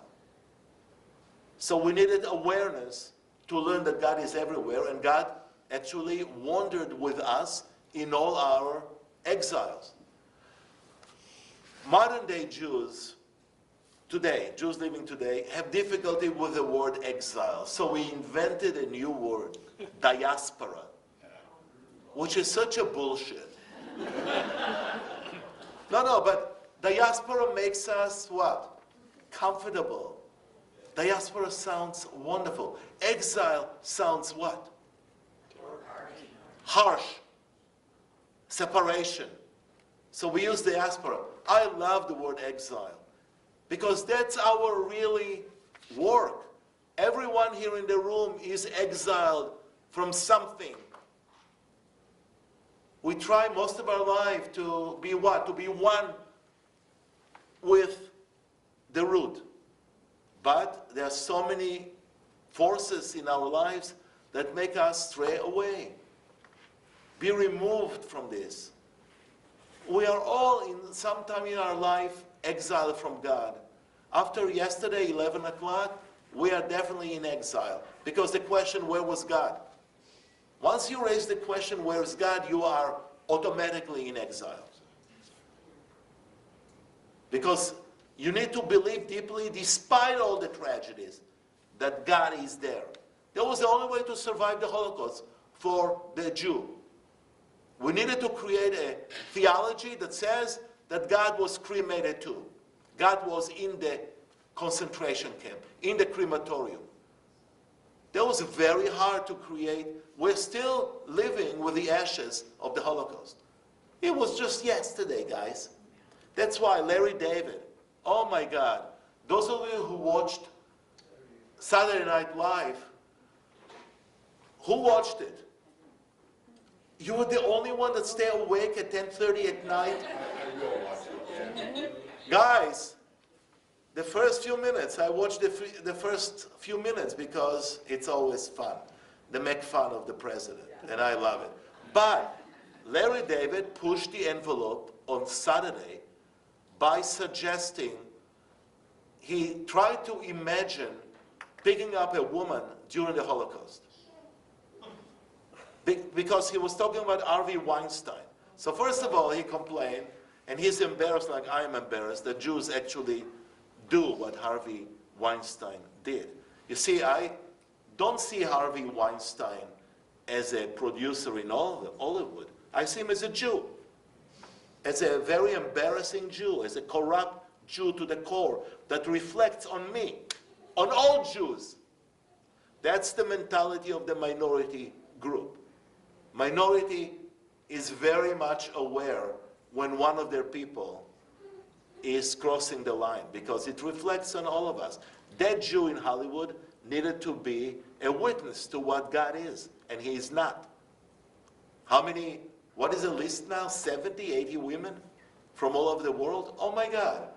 So we needed awareness to learn that God is everywhere, and God actually wandered with us in all our exiles. Modern day Jews today, Jews living today, have difficulty with the word exile. So we invented a new word, diaspora, which is such a bullshit. No, but diaspora makes us what? Comfortable. Diaspora sounds wonderful. Exile sounds what? Harsh. Separation. So we use diaspora. I love the word exile because that's our really work. Everyone here in the room is exiled from something. We try most of our life to be what? To be one with the root. But there are so many forces in our lives that make us stray away. Be removed from this. We are all in some time in our life exiled from God. After yesterday, 11 o'clock, we are definitely in exile. Because the question, where was God? Once you raise the question, where is God, you are automatically in exile. Because you need to believe deeply, despite all the tragedies, that God is there. That was the only way to survive the Holocaust for the Jew. We needed to create a theology that says that God was cremated too. God was in the concentration camp, in the crematorium. That was very hard to create. We're still living with the ashes of the Holocaust. It was just yesterday, guys. That's why Larry David, oh my God, those of you who watched Saturday Night Live, who watched it? You were the only one that stayed awake at 10:30 at night? I will watch it, yeah. Guys, the first few minutes, I watched the first few minutes because it's always fun. They make fun of the president, and I love it. But Larry David pushed the envelope on Saturday by suggesting, he tried to imagine picking up a woman during the Holocaust. Because he was talking about Harvey Weinstein. So first of all, he complained, and he's embarrassed like I am embarrassed, that Jews actually do what Harvey Weinstein did. You see, I don't see Harvey Weinstein as a producer in Hollywood. I see him as a Jew, as a very embarrassing Jew, as a corrupt Jew to the core that reflects on me, on all Jews. That's the mentality of the minority group. Minority is very much aware when one of their people is crossing the line because it reflects on all of us. That Jew in Hollywood needed to be a witness to what God is, and he is not. How many, what is the list now? 70, 80 women from all over the world? Oh my God.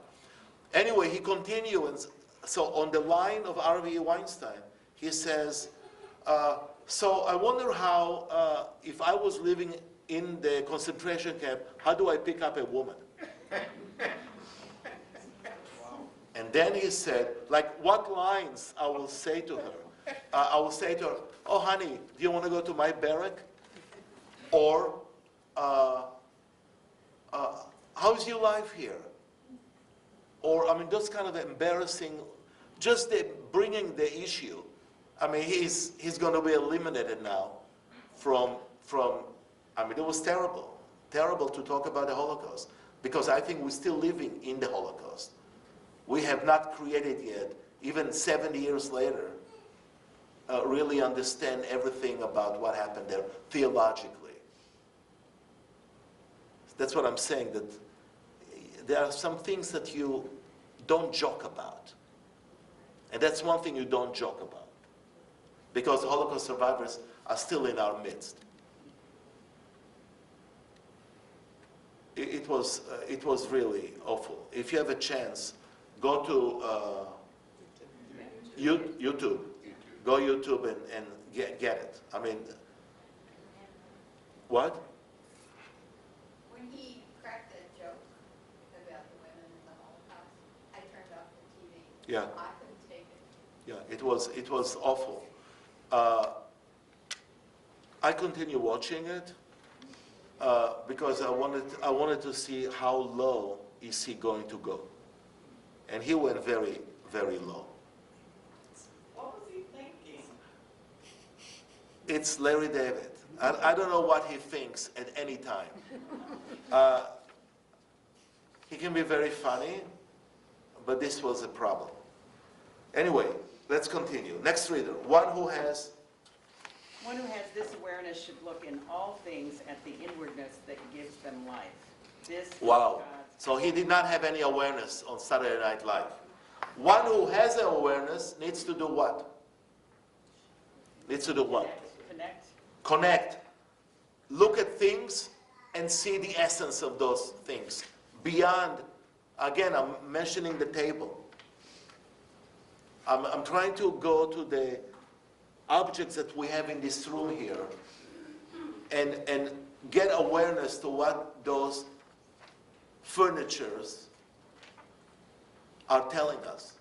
Anyway, he continues. So on the line of Harvey Weinstein, he says, so I wonder how, if I was living in the concentration camp, how do I pick up a woman? And then he said, like, what lines I will say to her? I will say to her, oh, honey, do you want to go to my barrack? Or, how's your life here? Or, I mean, those kind of embarrassing, just bringing the issue. I mean, he's going to be eliminated now from, I mean, it was terrible to talk about the Holocaust, because I think we're still living in the Holocaust. We have not created yet, even 70 years later, really understand everything about what happened there theologically. That's what I'm saying, that there are some things that you don't joke about. And that's one thing you don't joke about, because the Holocaust survivors are still in our midst. It was really awful. If you have a chance, go to YouTube. Go YouTube and get it. I mean, what? When he cracked that joke about the women in the Holocaust, I turned off the TV. Yeah. I couldn't take it. Yeah, it was awful. I continue watching it because I wanted to see how low is he going to go, and he went very, very low. What was he thinking? It's Larry David. I don't know what he thinks at any time. He can be very funny, but this was a problem. Anyway, let's continue. Next reader. One who has this awareness should look in all things at the inwardness that gives them life. This is Wow. God's. So he did not have any awareness on Saturday Night Live. One who has an awareness needs to do what? Needs to do what? Connect. Connect. Look at things and see the essence of those things. Beyond, again, I'm mentioning the table. I'm trying to go to objects that we have in this room here and get awareness to what those furnitures are telling us.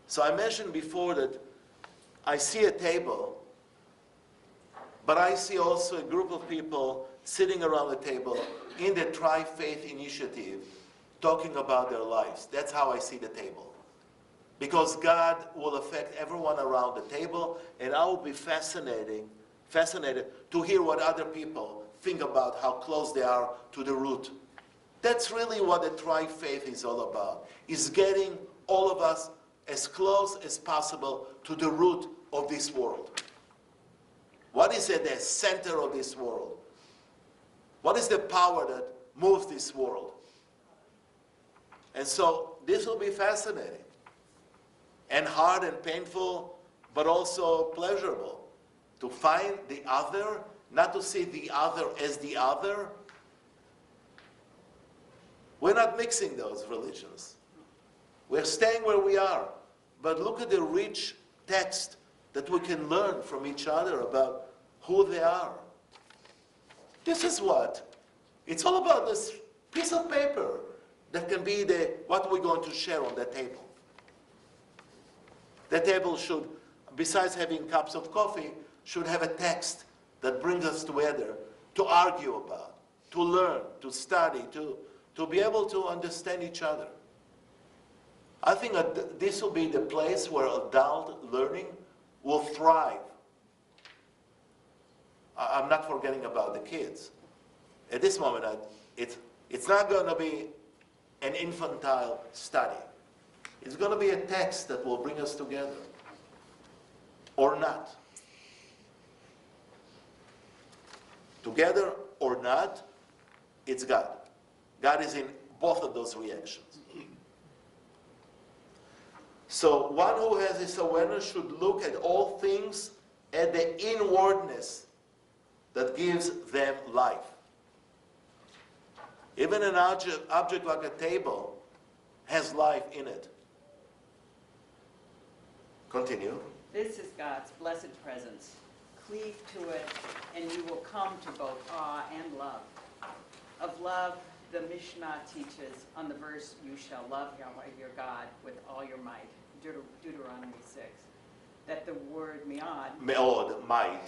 So I mentioned before that I see a table, but I see also a group of people sitting around the table in the Tri-Faith Initiative talking about their lives. That's how I see the table. Because God will affect everyone around the table, and I will be fascinated to hear what other people think about how close they are to the root. That's really what the Tri-Faith is all about, is getting all of us as close as possible to the root of this world. What is at the center of this world? What is the power that moves this world? And so this will be fascinating and hard and painful, but also pleasurable to find the other, not to see the other as the other. We're not mixing those religions. We're staying where we are. But look at the rich text that we can learn from each other about who they are. This is what. It's all about this piece of paper that can be what we're going to share on that table. The table should, besides having cups of coffee, should have a text that brings us together to argue about, to learn, to study, to be able to understand each other. I think that this will be the place where adult learning will thrive. I'm not forgetting about the kids. At this moment, it's not going to be an infantile study. It's going to be a text that will bring us together. Or not. Together or not, it's God. God is in both of those reactions. So one who has this awareness should look at all things at the inwardness that gives them life. Even an object like a table has life in it. Continue. This is God's blessed presence. Cleave to it, and you will come to both awe and love. Of love, the Mishnah teaches on the verse, you shall love Yahweh your God with all your might, Deuteronomy 6, that the word me'od, might,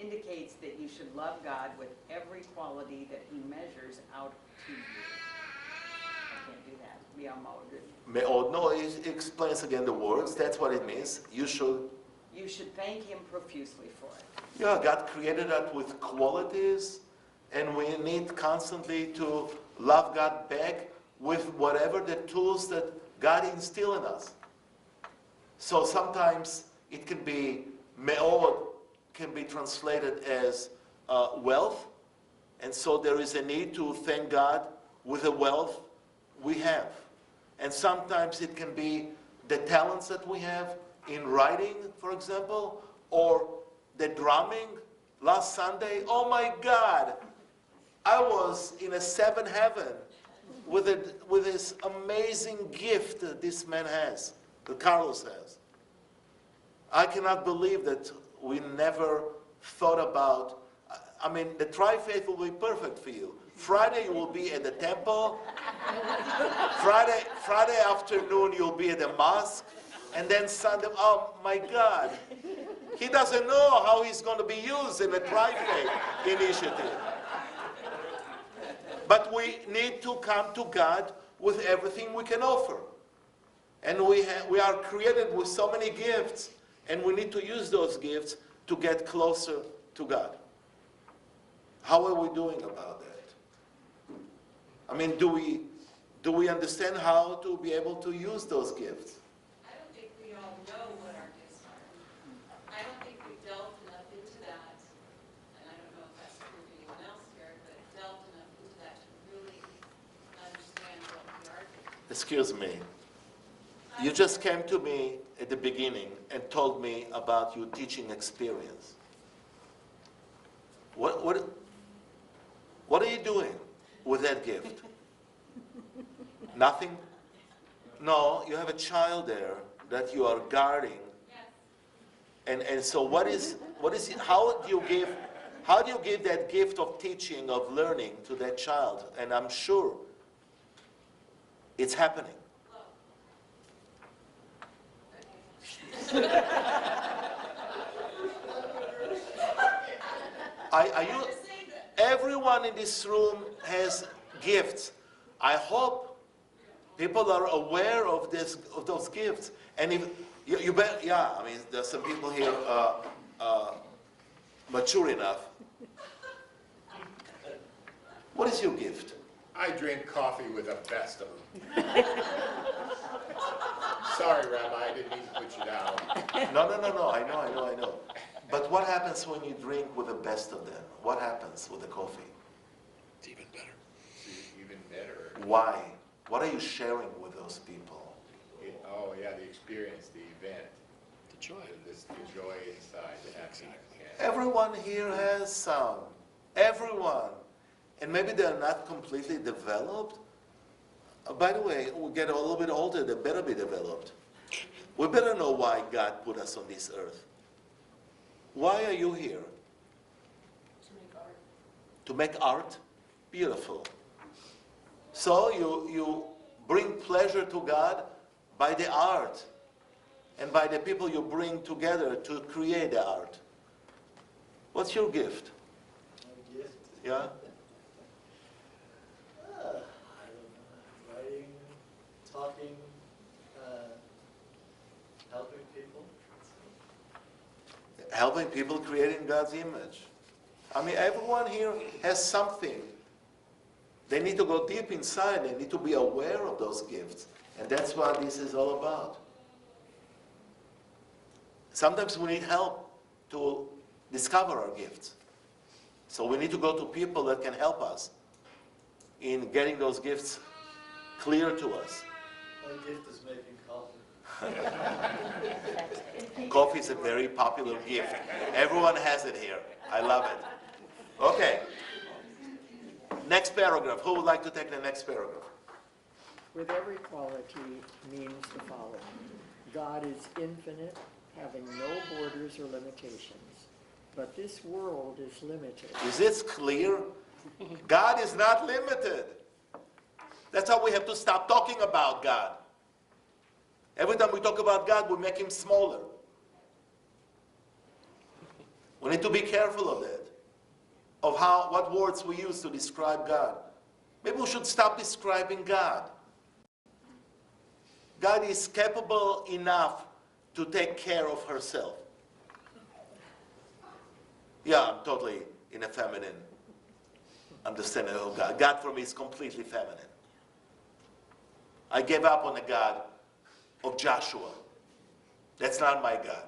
indicates that you should love God with every quality that he measures out to you. I can't do that. Me'od, no, it explains again the words. That's what it means. You should thank him profusely for it. Yeah, God created us with qualities, and we need constantly to love God back with whatever the tools that God instilled in us. So sometimes it can be, me'od can be translated as wealth, and so there is a need to thank God with the wealth we have. And sometimes it can be the talents that we have in writing, for example, or the drumming. Last Sunday, oh my God, I was in a seventh heaven with this amazing gift that this man has, that Carlos has. I cannot believe that we never thought about, I mean, the Tri-Faith will be perfect for you. Friday you will be at the temple. Friday afternoon you'll be at the mosque. And then Sunday, oh my God. He doesn't know how he's going to be used in the Tri-Faith initiative. But we need to come to God with everything we can offer. And we are created with so many gifts, and we need to use those gifts to get closer to God. How are we doing about that? I mean, do we understand how to be able to use those gifts? I don't think we all know what our gifts are. I don't think we delved enough into that, and I don't know if that's true for anyone else here, but delved enough into that to really understand what we are doing. Excuse me. You just came to me at the beginning and told me about your teaching experience. What are you doing with that gift? Nothing? No, you have a child there that you are guarding. Yes. And so what is how do you give that gift of teaching, of learning to that child? And I'm sure it's happening. Everyone in this room has gifts. I hope people are aware of those gifts. And if you bet, yeah, I mean, there's some people here mature enough. What is your gift? I drink coffee with the best of them. Sorry, Rabbi, I didn't mean to put you down. No. I know. But what happens when you drink with the best of them? What happens with the coffee? It's even better. Even better. Why? What are you sharing with those people? Oh, yeah, the experience, the event. The joy. The joy inside, the happiness. Yeah. Everyone here has some. Everyone. And maybe they're not completely developed. By the way, we get a little bit older, they better be developed. We better know why God put us on this earth. Why are you here? To make art. To make art? Beautiful. So you bring pleasure to God by the art and by the people you bring together to create the art. What's your gift? My gift? Yeah? I don't know. Writing, talking, helping people. Helping people creating God's image. I mean, everyone here has something. They need to go deep inside. They need to be aware of those gifts. And that's what this is all about. Sometimes we need help to discover our gifts. So we need to go to people that can help us in getting those gifts clear to us. My gift is making coffee. Coffee is a very popular gift. Everyone has it here. I love it. Okay. Next paragraph. Who would like to take the next paragraph? With every quality means the following. God is infinite, having no borders or limitations. But this world is limited. Is this clear? God is not limited. That's how we have to stop talking about God. Every time we talk about God, we make him smaller. We need to be careful of that, of what words we use to describe God. Maybe we should stop describing God. God is capable enough to take care of herself. Yeah, I'm totally in a feminine understanding of God. God for me is completely feminine. I gave up on the God of Joshua. That's not my God.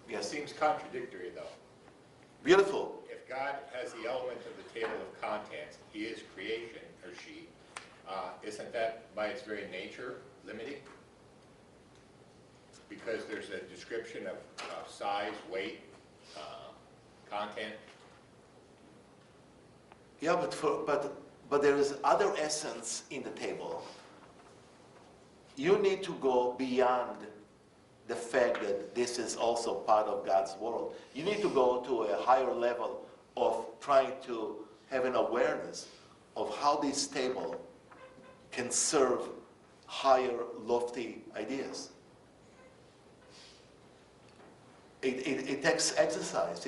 It seems contradictory, though. Beautiful. If God has the element of the table of contents, he is creation, or she, isn't that by its very nature limiting? Because there's a description of size, weight, content. Yeah, but there is other essence in the table. You need to go beyond the fact that this is also part of God's world. You need to go to a higher level of trying to have an awareness of how this table can serve higher, lofty ideas. It takes exercise.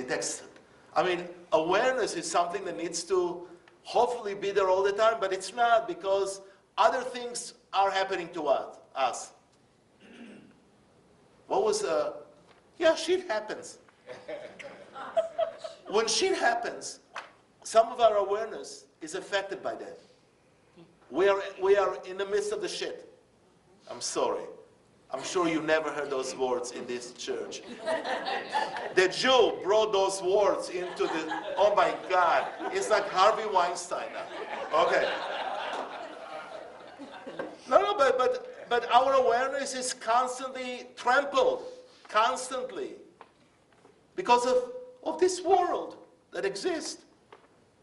Awareness is something that needs to hopefully be there all the time, but it's not, because other things are happening to us. What was, shit happens. When shit happens, some of our awareness is affected by that. We are in the midst of the shit. I'm sorry. I'm sure you never heard those words in this church. The Jew brought those words into the, oh my God, it's like Harvey Weinstein now. Okay. No, but our awareness is constantly trampled, constantly, because of this world that exists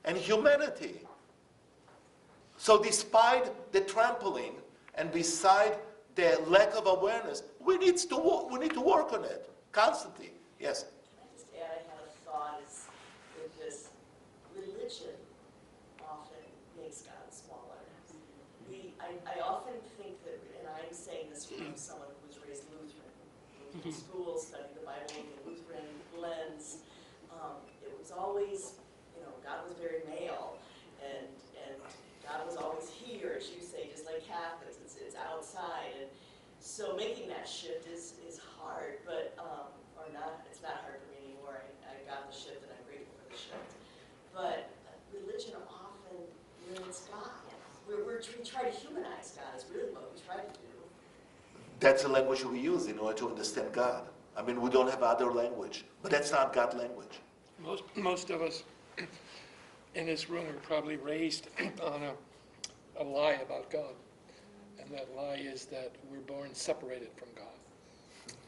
and humanity. So despite the trampling and beside the lack of awareness, we need to work on it constantly. Yes? Can I just add, I had a thought is with this, religion often makes God smaller. I often think that, and I'm saying this from someone who was raised Lutheran, in school, studied the Bible with a Lutheran lens. It was always, God was very male, and God was always here, as you say, just like Catholics, it's outside. And so making that shift is hard, but, or not, it's not hard for me anymore. I got the shift and I'm grateful for the shift. But religion often limits God. We try to humanize God is really what we try to do. That's the language we use in order to understand God. I mean, we don't have other language, but that's not God language. Most of us in this room are probably raised on a lie about God. And that lie is that we're born separated from God.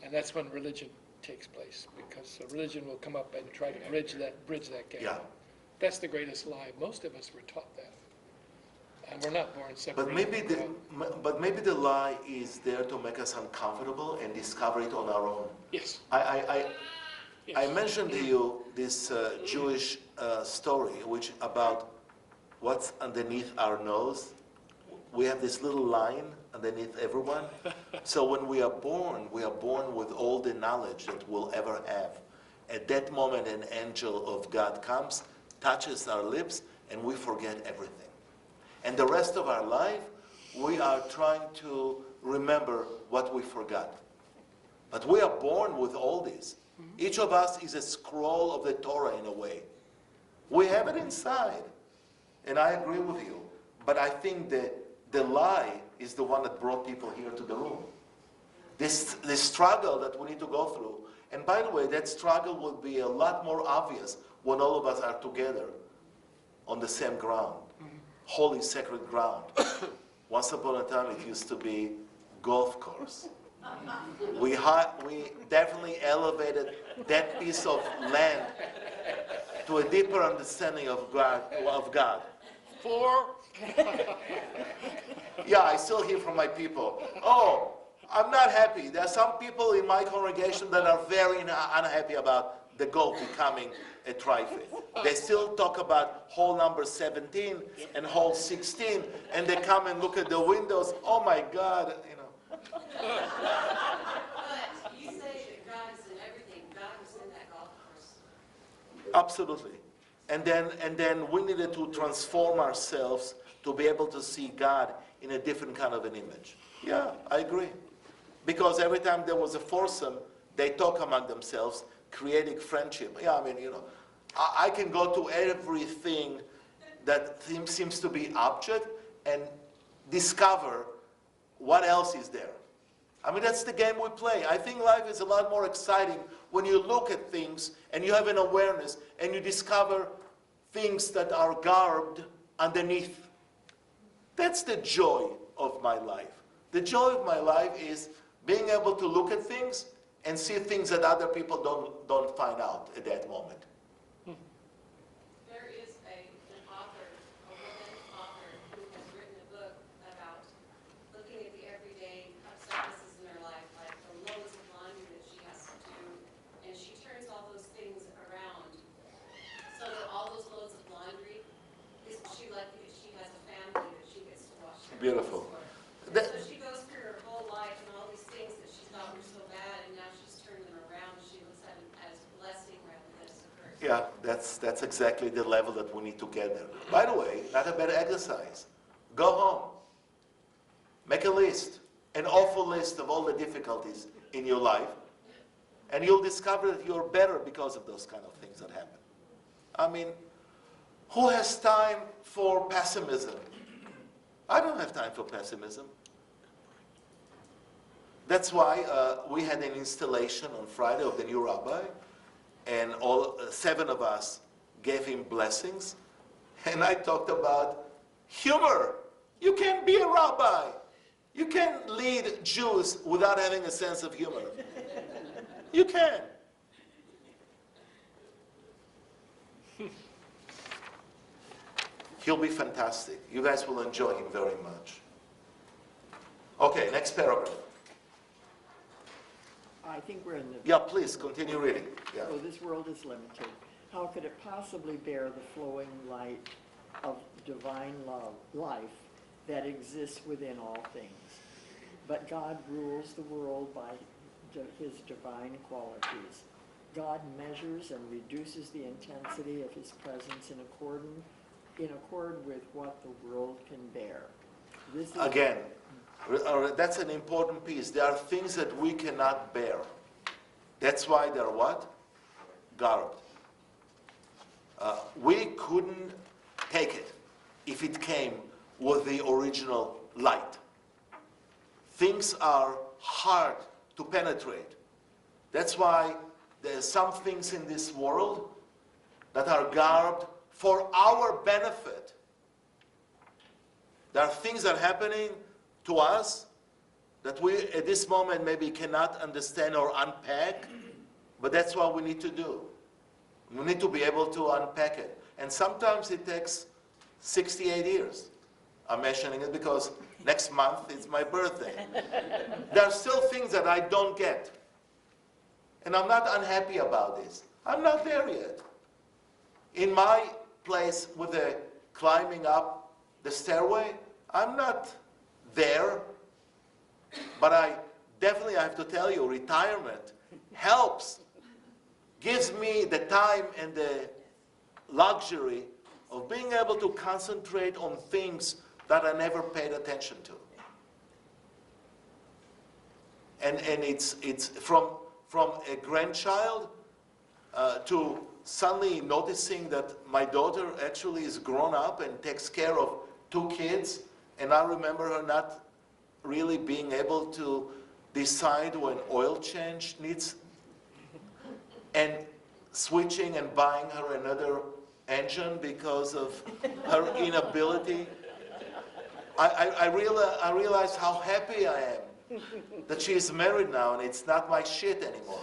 And that's when religion takes place, because religion will come up and try to bridge that gap. Yeah. That's the greatest lie. Most of us were taught that. And we're not born separated from God. But maybe the lie is there to make us uncomfortable and discover it on our own. Yes. I mentioned to you this Jewish story, which about what's underneath our nose. We have this little line underneath everyone. So when we are born with all the knowledge that we'll ever have. At that moment, an angel of God comes, touches our lips, and we forget everything. And the rest of our life, we are trying to remember what we forgot. But we are born with all this. Each of us is a scroll of the Torah in a way. We have it inside. And I agree with you. But I think that the lie is the one that brought people here to the room. This struggle that we need to go through. And by the way, that struggle will be a lot more obvious when all of us are together on the same ground. Holy, sacred ground. Once upon a time, it used to be golf course. We definitely elevated that piece of land to a deeper understanding of God. Yeah, I still hear from my people, oh, I'm not happy. There are some people in my congregation that are very unhappy about the goal becoming a trifid. They still talk about hole number 17 and hole 16, and they come and look at the windows. Oh my God, But you say that God is in everything. God was in that golf course. Absolutely. And then we needed to transform ourselves to be able to see God in a different kind of an image. Yeah, I agree. Because every time there was a foursome, they talk among themselves, creating friendship. Yeah, I mean, I can go to everything that seems to be object and discover what else is there. I mean, that's the game we play. I think life is a lot more exciting when you look at things and you have an awareness and you discover things that are garbed underneath. That's the joy of my life. The joy of my life is being able to look at things and see things that other people don't find out at that moment. There is a woman author, who has written a book about looking at the everyday surfaces in her life, like the loads of laundry that she has to do, and she turns all those things around so that all those loads of laundry, isn't she lucky that she has a family that she gets to wash their Beautiful. clothes for? So she goes through her whole life and all these things that she thought were so bad, and now she's turned them around. She looks at them as blessing rather than as a curse. Yeah, that's exactly the level that we need to get there. By the way, not a bad exercise. Go home. Make a list, an awful list of all the difficulties in your life, and you'll discover that you're better because of those kind of things that happen. I mean, who has time for pessimism? I don't have time for pessimism. That's why we had an installation on Friday of the new rabbi, and all 7 of us gave him blessings. And I talked about humor. You can't be a rabbi. You can't lead Jews without having a sense of humor. You can. He'll be fantastic. You guys will enjoy him very much. Okay, next paragraph. I think we're in the. Yeah, please, continue reading. Yeah. So this world is limited. How could it possibly bear the flowing light of divine life that exists within all things? But God rules the world by his divine qualities. God measures and reduces the intensity of his presence in accord with what the world can bear. This is Again, that's an important piece. There are things that we cannot bear. That's why they're what? Garbed. We couldn't take it if it came with the original light. Things are hard to penetrate. That's why there's some things in this world that are garbed for our benefit. There are things that are happening to us that we at this moment maybe cannot understand or unpack, but that's what we need to do. We need to be able to unpack it. And sometimes it takes 68 years. I'm mentioning it because next month is my birthday. There are still things that I don't get. And I'm not unhappy about this. I'm not there yet. In my place with the climbing up the stairway, I'm not there. But I definitely have to tell you, retirement helps. Gives me the time and the luxury of being able to concentrate on things that I never paid attention to. And it's from a grandchild to suddenly noticing that my daughter actually is grown up and takes care of 2 kids, and I remember her not really being able to decide when oil change needs, and switching and buying her another engine because of her inability. I realize how happy I am that she is married now and it's not my shit anymore.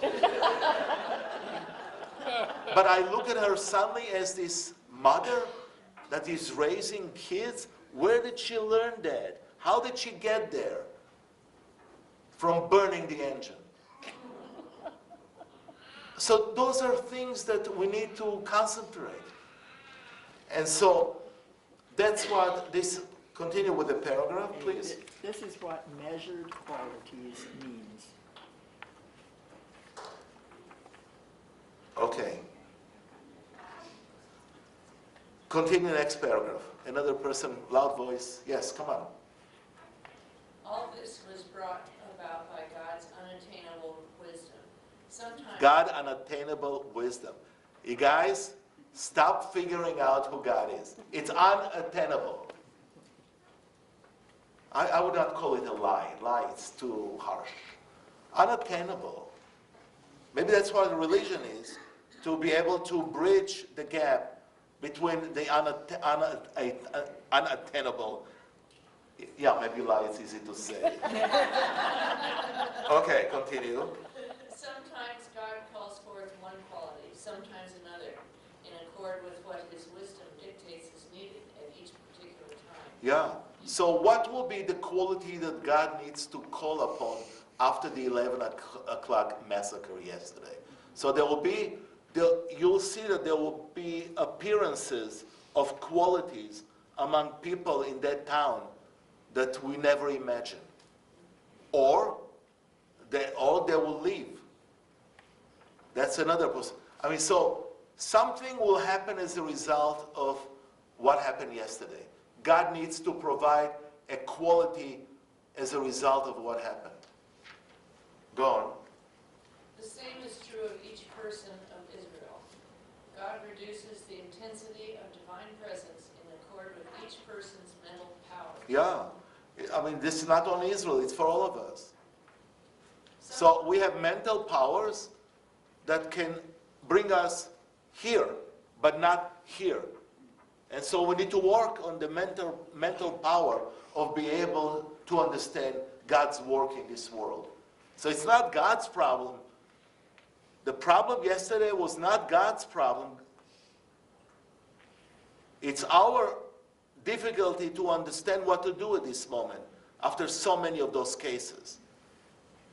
But I look at her suddenly as this mother that is raising kids. Where did she learn that? How did she get there? From burning the engine. So those are things that we need to concentrate. And so that's what this, continue with the paragraph, please. This is what measured qualities means. Okay. Continue next paragraph. Another person, loud voice. Yes, come on. All this was brought about by God's unattainable wisdom. Sometimes God unattainable wisdom. You guys, stop figuring out who God is. It's unattainable. I would not call it a lie. Lie, it's too harsh. Unattainable. Maybe that's what religion is, to be able to bridge the gap between the unattainable. Yeah, maybe lie is easy to say. Okay, continue. sometimes God calls forth one quality, sometimes another, in accord with what his wisdom dictates is needed at each particular time. Yeah. So what will be the quality that God needs to call upon after the 11 o'clock massacre yesterday? So you'll see that there will be appearances of qualities among people in that town that we never imagined. Or they will leave. That's another possibility. So something will happen as a result of what happened yesterday. God needs to provide a quality as a result of what happened. Go on. The same is true of each person of Israel. God reduces the intensity of divine presence in accord with each person's mental powers. Yeah. This is not only Israel, it's for all of us. So we have mental powers that can bring us here, but not here. And so we need to work on the mental power of being able to understand God's work in this world. So it's not God's problem. The problem yesterday was not God's problem. It's our difficulty to understand what to do at this moment. after so many of those cases.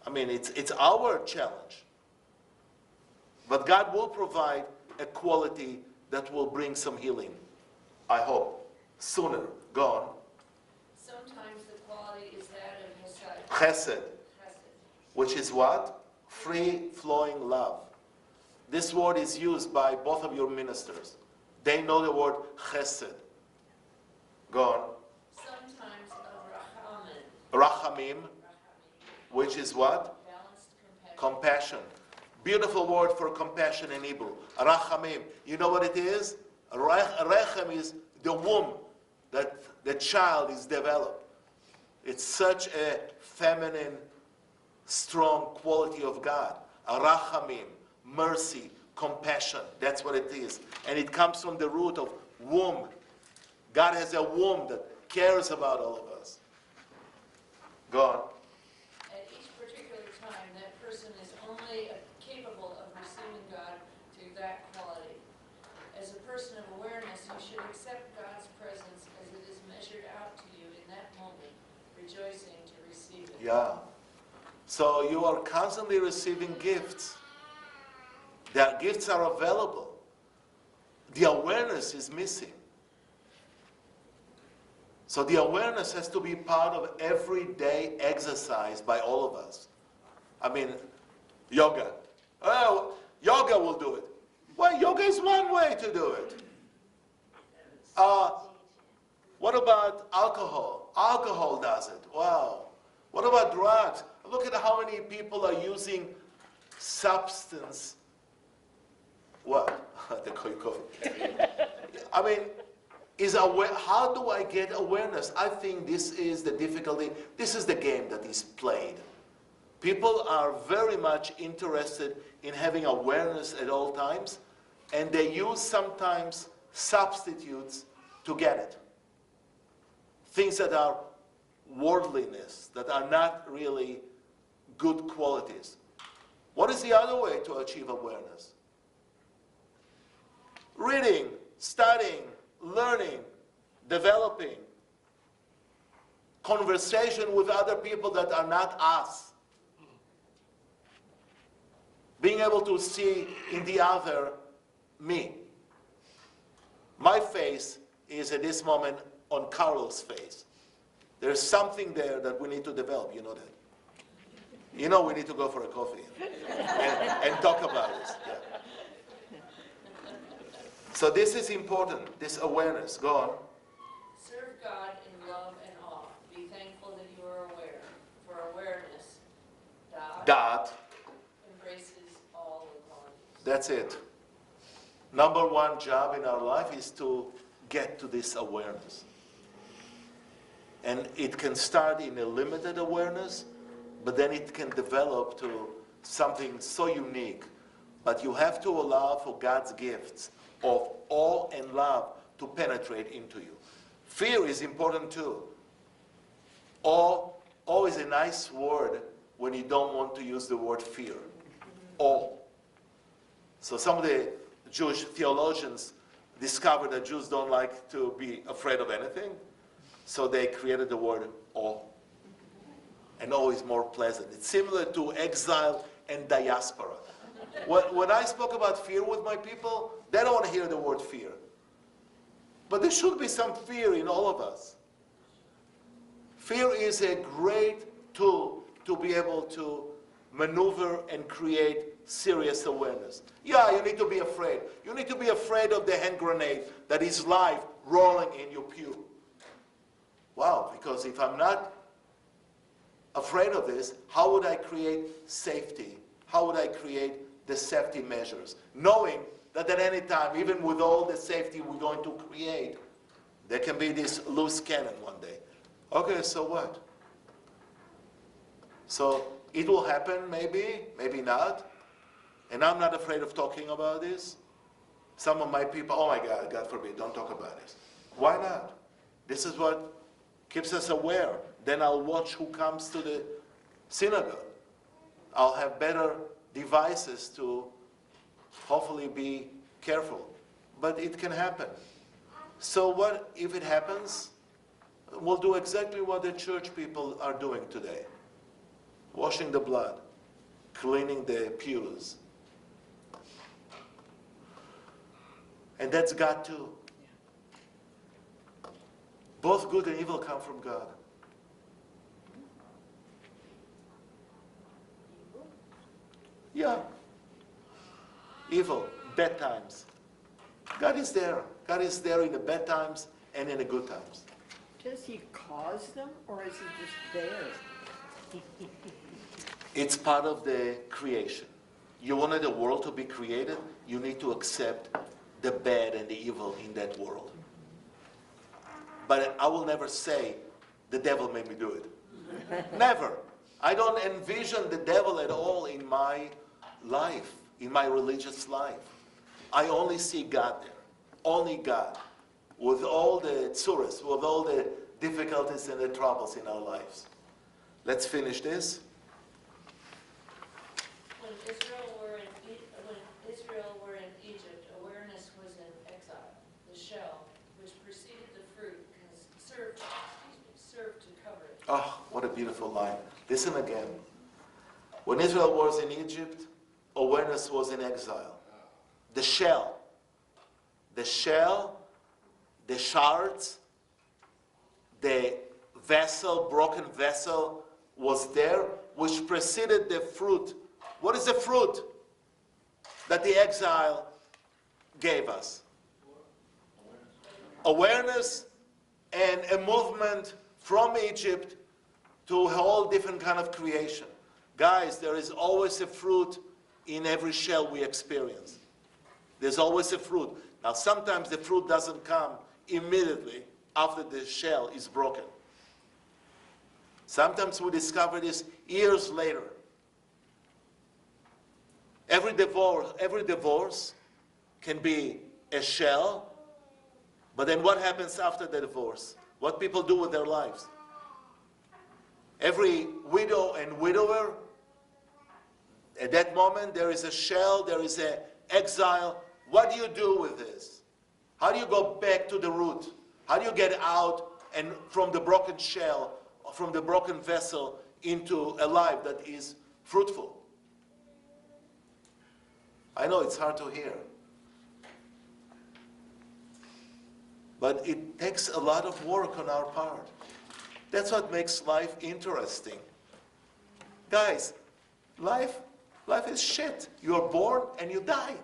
I mean, it's our challenge. But God will provide a quality that will bring some healing, I hope, sooner. Go on. Sometimes the quality is that of Chesed, chesed. which is what? Free-flowing love. This word is used by both of your ministers. They know the word chesed. Go on. Sometimes of Rachamim, which is what? balanced compassion. Compassion. Beautiful word for compassion in Hebrew. Rachamim. You know what it is? Rechem is the womb that the child is developed. It's such a feminine, strong quality of God. Rachamim, mercy, compassion. That's what it is. And it comes from the root of womb. God has a womb that cares about all of us. Go on. At each particular time, that person is only capable of receiving God through that quality. As a person of awareness, you should accept God's presence as it is measured out to you in that moment, rejoicing to receive it. Yeah. So you are constantly receiving gifts. The gifts are available. The awareness is missing. So the awareness has to be part of everyday exercise by all of us. I mean, yoga. Oh, yoga will do it. Well, yoga is one way to do it. What about alcohol? Alcohol does it. Wow. What about drugs? Look at how many people are using substance. What? The coffee. I mean, how do I get awareness? I think this is the difficulty. This is the game that is played. People are very much interested in having awareness at all times, and they use sometimes substitutes to get it. Things that are worldliness, that are not really good qualities. What is the other way to achieve awareness? Reading, studying, learning, developing, conversation with other people that are not us. Being able to see in the other me. My face is at this moment on Carl's face. There's something there that we need to develop, you know that. You know we need to go for a coffee and talk about this. Yeah. So this is important, this awareness. Go on. Serve God in love and awe. Be thankful that you are aware. For awareness, That. embraces all the qualities. That's it. Number one job in our life is to get to this awareness. And it can start in a limited awareness, but then it can develop to something so unique. But you have to allow for God's gifts of awe and love to penetrate into you. Fear is important too. Awe is a nice word when you don't want to use the word fear. Awe. So some of the Jewish theologians discovered that Jews don't like to be afraid of anything, so they created the word awe. And awe is more pleasant. It's similar to exile and diaspora. When I spoke about fear with my people, they don't want to hear the word fear. But there should be some fear in all of us. Fear is a great tool to be able to maneuver and create serious awareness. Yeah, you need to be afraid. You need to be afraid of the hand grenade that is live rolling in your pew. Wow, because if I'm not afraid of this, how would I create safety? How would I create the safety measures? Knowing that at any time, even with all the safety we're going to create, there can be this loose cannon one day. Okay, so what? So it will happen maybe, maybe not. And I'm not afraid of talking about this. Some of my people, oh my God, God forbid, don't talk about this. Why not? This is what keeps us aware. Then I'll watch who comes to the synagogue. I'll have better devices to hopefully be careful. But it can happen. So what if it happens? we'll do exactly what the church people are doing today. Washing the blood, cleaning the pews. And that's God too. Both good and evil come from God. Yeah. Evil, bad times. God is there. God is there in the bad times and in the good times. Does he cause them, or is he just there? It's part of the creation. You wanted the world to be created, you need to accept the bad and the evil in that world. But I will never say, the devil made me do it. Never. I don't envision the devil at all in my life, in my religious life. I only see God there. Only God. With all the tsuras, with all the difficulties and the troubles in our lives. Let's finish this. When Israel were in Egypt, awareness was in exile. The shell, which preceded the fruit, served to cover it. Oh, what a beautiful line. Listen again. When Israel was in Egypt, awareness was in exile. The shell, the shards, the vessel, broken vessel was there, which preceded the fruit. What is the fruit that the exile gave us? Awareness and a movement from Egypt to a whole different kind of creation. Guys, there is always a fruit in every shell we experience. There's always a fruit. Now, sometimes the fruit doesn't come immediately after the shell is broken. Sometimes we discover this years later. Every divorce can be a shell, but then what happens after the divorce? What people do with their lives? Every widow and widower, at that moment there is a shell, there is an exile. What do you do with this? How do you go back to the root? How do you get out and from the broken shell, from the broken vessel, into a life that is fruitful? I know it's hard to hear. But it takes a lot of work on our part. That's what makes life interesting. Guys, life is shit. You're born and you die.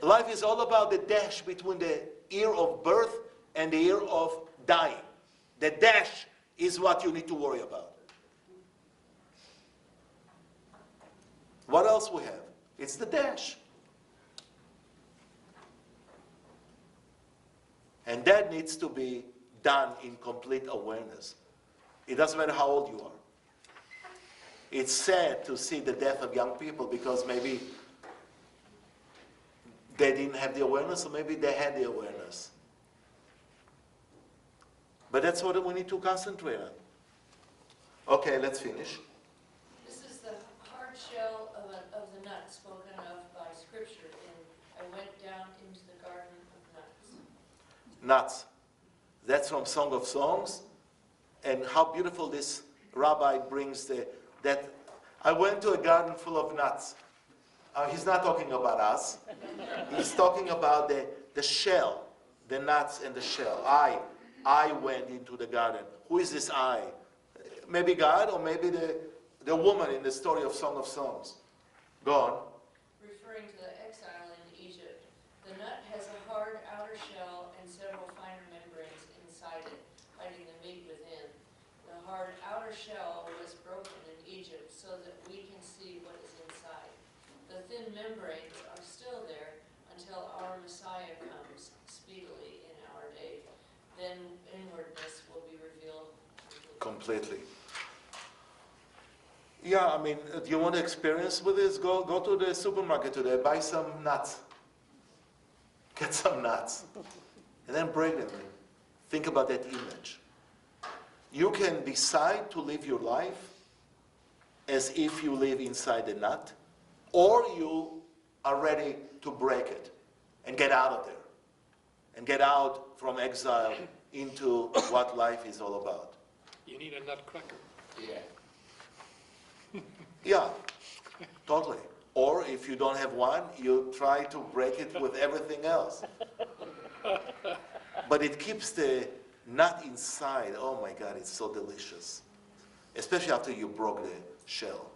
Life is all about the dash between the year of birth and the year of dying. The dash is what you need to worry about. What else we have? It's the dash. And that needs to be done in complete awareness. It doesn't matter how old you are. It's sad to see the death of young people because maybe they didn't have the awareness, or maybe they had the awareness. But that's what we need to concentrate on. Okay, let's finish. This is the hard shell of the nut spoken of by Scripture in I went down into the garden of nuts. Nuts. That's from Song of Songs. And how beautiful this rabbi brings that I went to a garden full of nuts. He's not talking about us. He's talking about the shell, the nuts and the shell. I went into the garden. Who is this I? Maybe God, or maybe the woman in the story of Song of Songs. Go on. Referring to the exile in Egypt, the nut has a hard outer shell and several finer membranes inside it, hiding the meat within. The hard outer shell was broken in Egypt so that we can see what is inside. The thin membranes are still there until our Messiah comes speedily in our day. Then inwardness will be revealed Completely. Yeah, I mean, do you want to experience with this? Go to the supermarket today, buy some nuts. Get some nuts. And then break them. Think about that image. You can decide to live your life as if you live inside the nut, or you are ready to break it and get out of there. and get out from exile into what life is all about. You need a nutcracker. Yeah. Yeah, totally. Or if you don't have one, you try to break it with everything else. But it keeps the nut inside. Oh my God, it's so delicious. Especially after you broke the shell.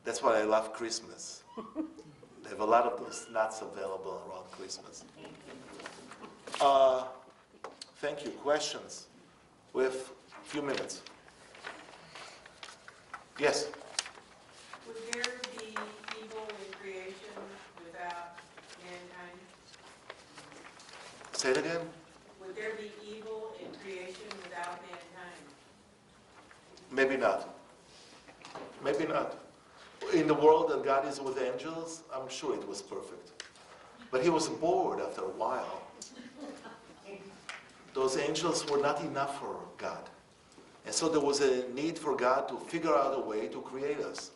That's why I love Christmas. They have a lot of those nuts available around Christmas. Thank you. Questions? We have a few minutes. Yes? Would there be evil in creation without mankind? Say it again? Would there be evil in creation without mankind? Maybe not. Maybe not. In the world that God is with angels, I'm sure it was perfect. But he was bored after a while. Those angels were not enough for God. And so there was a need for God to figure out a way to create us.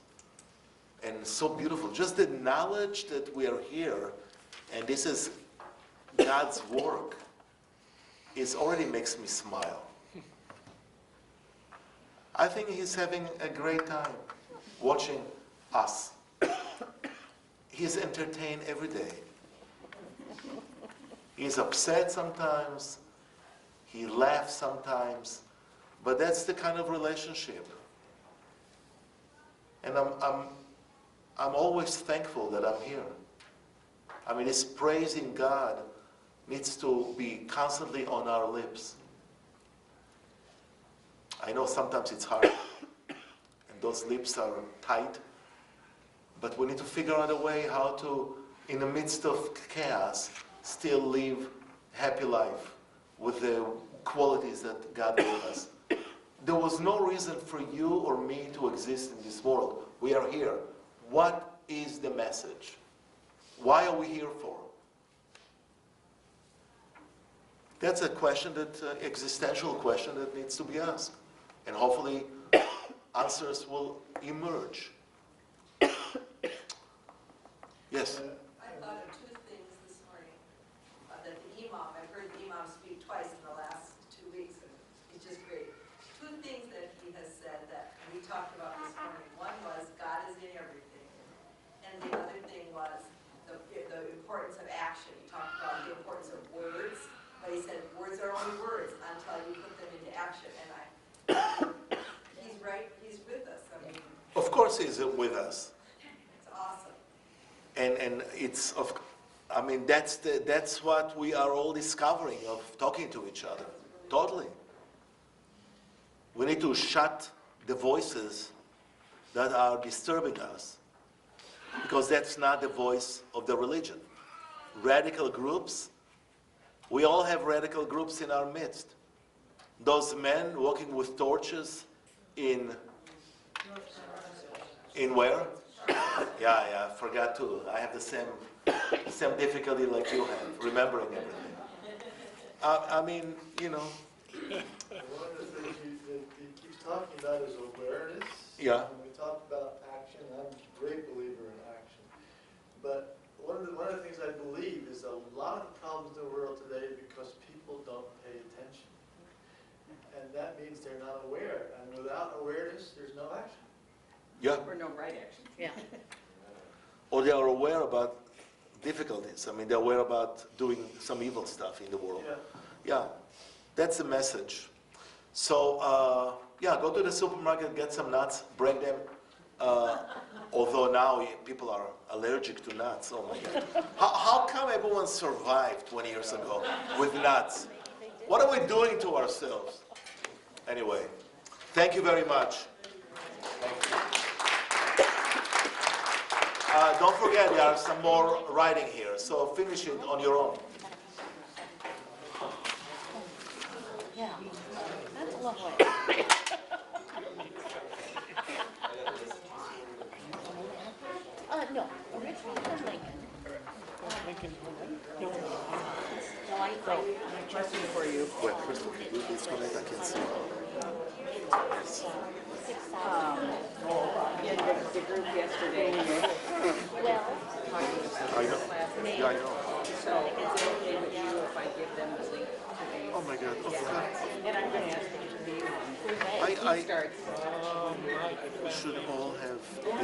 And it's so beautiful. Just the knowledge that we are here, and this is God's work, it already makes me smile. I think he's having a great time watching us. He's entertained every day. He's upset sometimes. He laughs sometimes. But that's the kind of relationship. And I'm always thankful that I'm here. I mean, this praising God needs to be constantly on our lips. I know sometimes it's hard, and those lips are tight, but we need to figure out a way how to, in the midst of chaos, still live a happy life with the qualities that God gave us. There was no reason for you or me to exist in this world. We are here. What is the message? Why are we here for? That's a question existential question that needs to be asked. And hopefully answers will emerge. Yes? I thought of two things this morning. That the imam, I've heard the imam speak twice in the last 2 weeks, and it's just great. Two things that he has said that we talked about this morning. One was God is in everything. And the other thing was the importance of action. He talked about the importance of words, but he said words are only words until you put them into action. And he's right, he's with us. I mean, Of course he's with us. it's awesome. And it's I mean that's what we are all discovering of talking to each other. Totally. We need to shut the voices that are disturbing us, because that's not the voice of the religion. Radical groups, we all have radical groups in our midst. Those men walking with torches in where? Yeah, I forgot to. I have the same difficulty like you have, remembering everything. I mean, you know. One of the things he keeps talking about is awareness. Yeah. And we talked about action. I'm a great believer in action. But one of the things I believe is a lot of the problems in the world today is because people don't pay attention. And that means they're not aware. And without awareness, there's no action. Yeah. Or no right action. Yeah. Or they are aware about difficulties. I mean, they're aware about doing some evil stuff in the world. Yeah. That's the message. So, go to the supermarket, get some nuts, bring them. Although now people are allergic to nuts. Oh my God. How come everyone survived 20 years ago with nuts? What are we doing to ourselves? Anyway, thank you very much. Don't forget, there are some more writing here, so finish it on your own. Yeah. That's a long way. No, originally from Lincoln. No, I Question for you. Wait, Crystal, can you disconnect? I can see. Yes. In the group yesterday, Well, talking about I know. class. Yeah, I know. I- starts. We should all have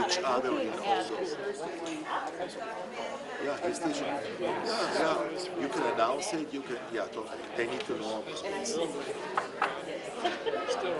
each other in also. Yeah, he's teaching. Yeah, you can announce it, you can, yeah, totally. They need to know about it. Still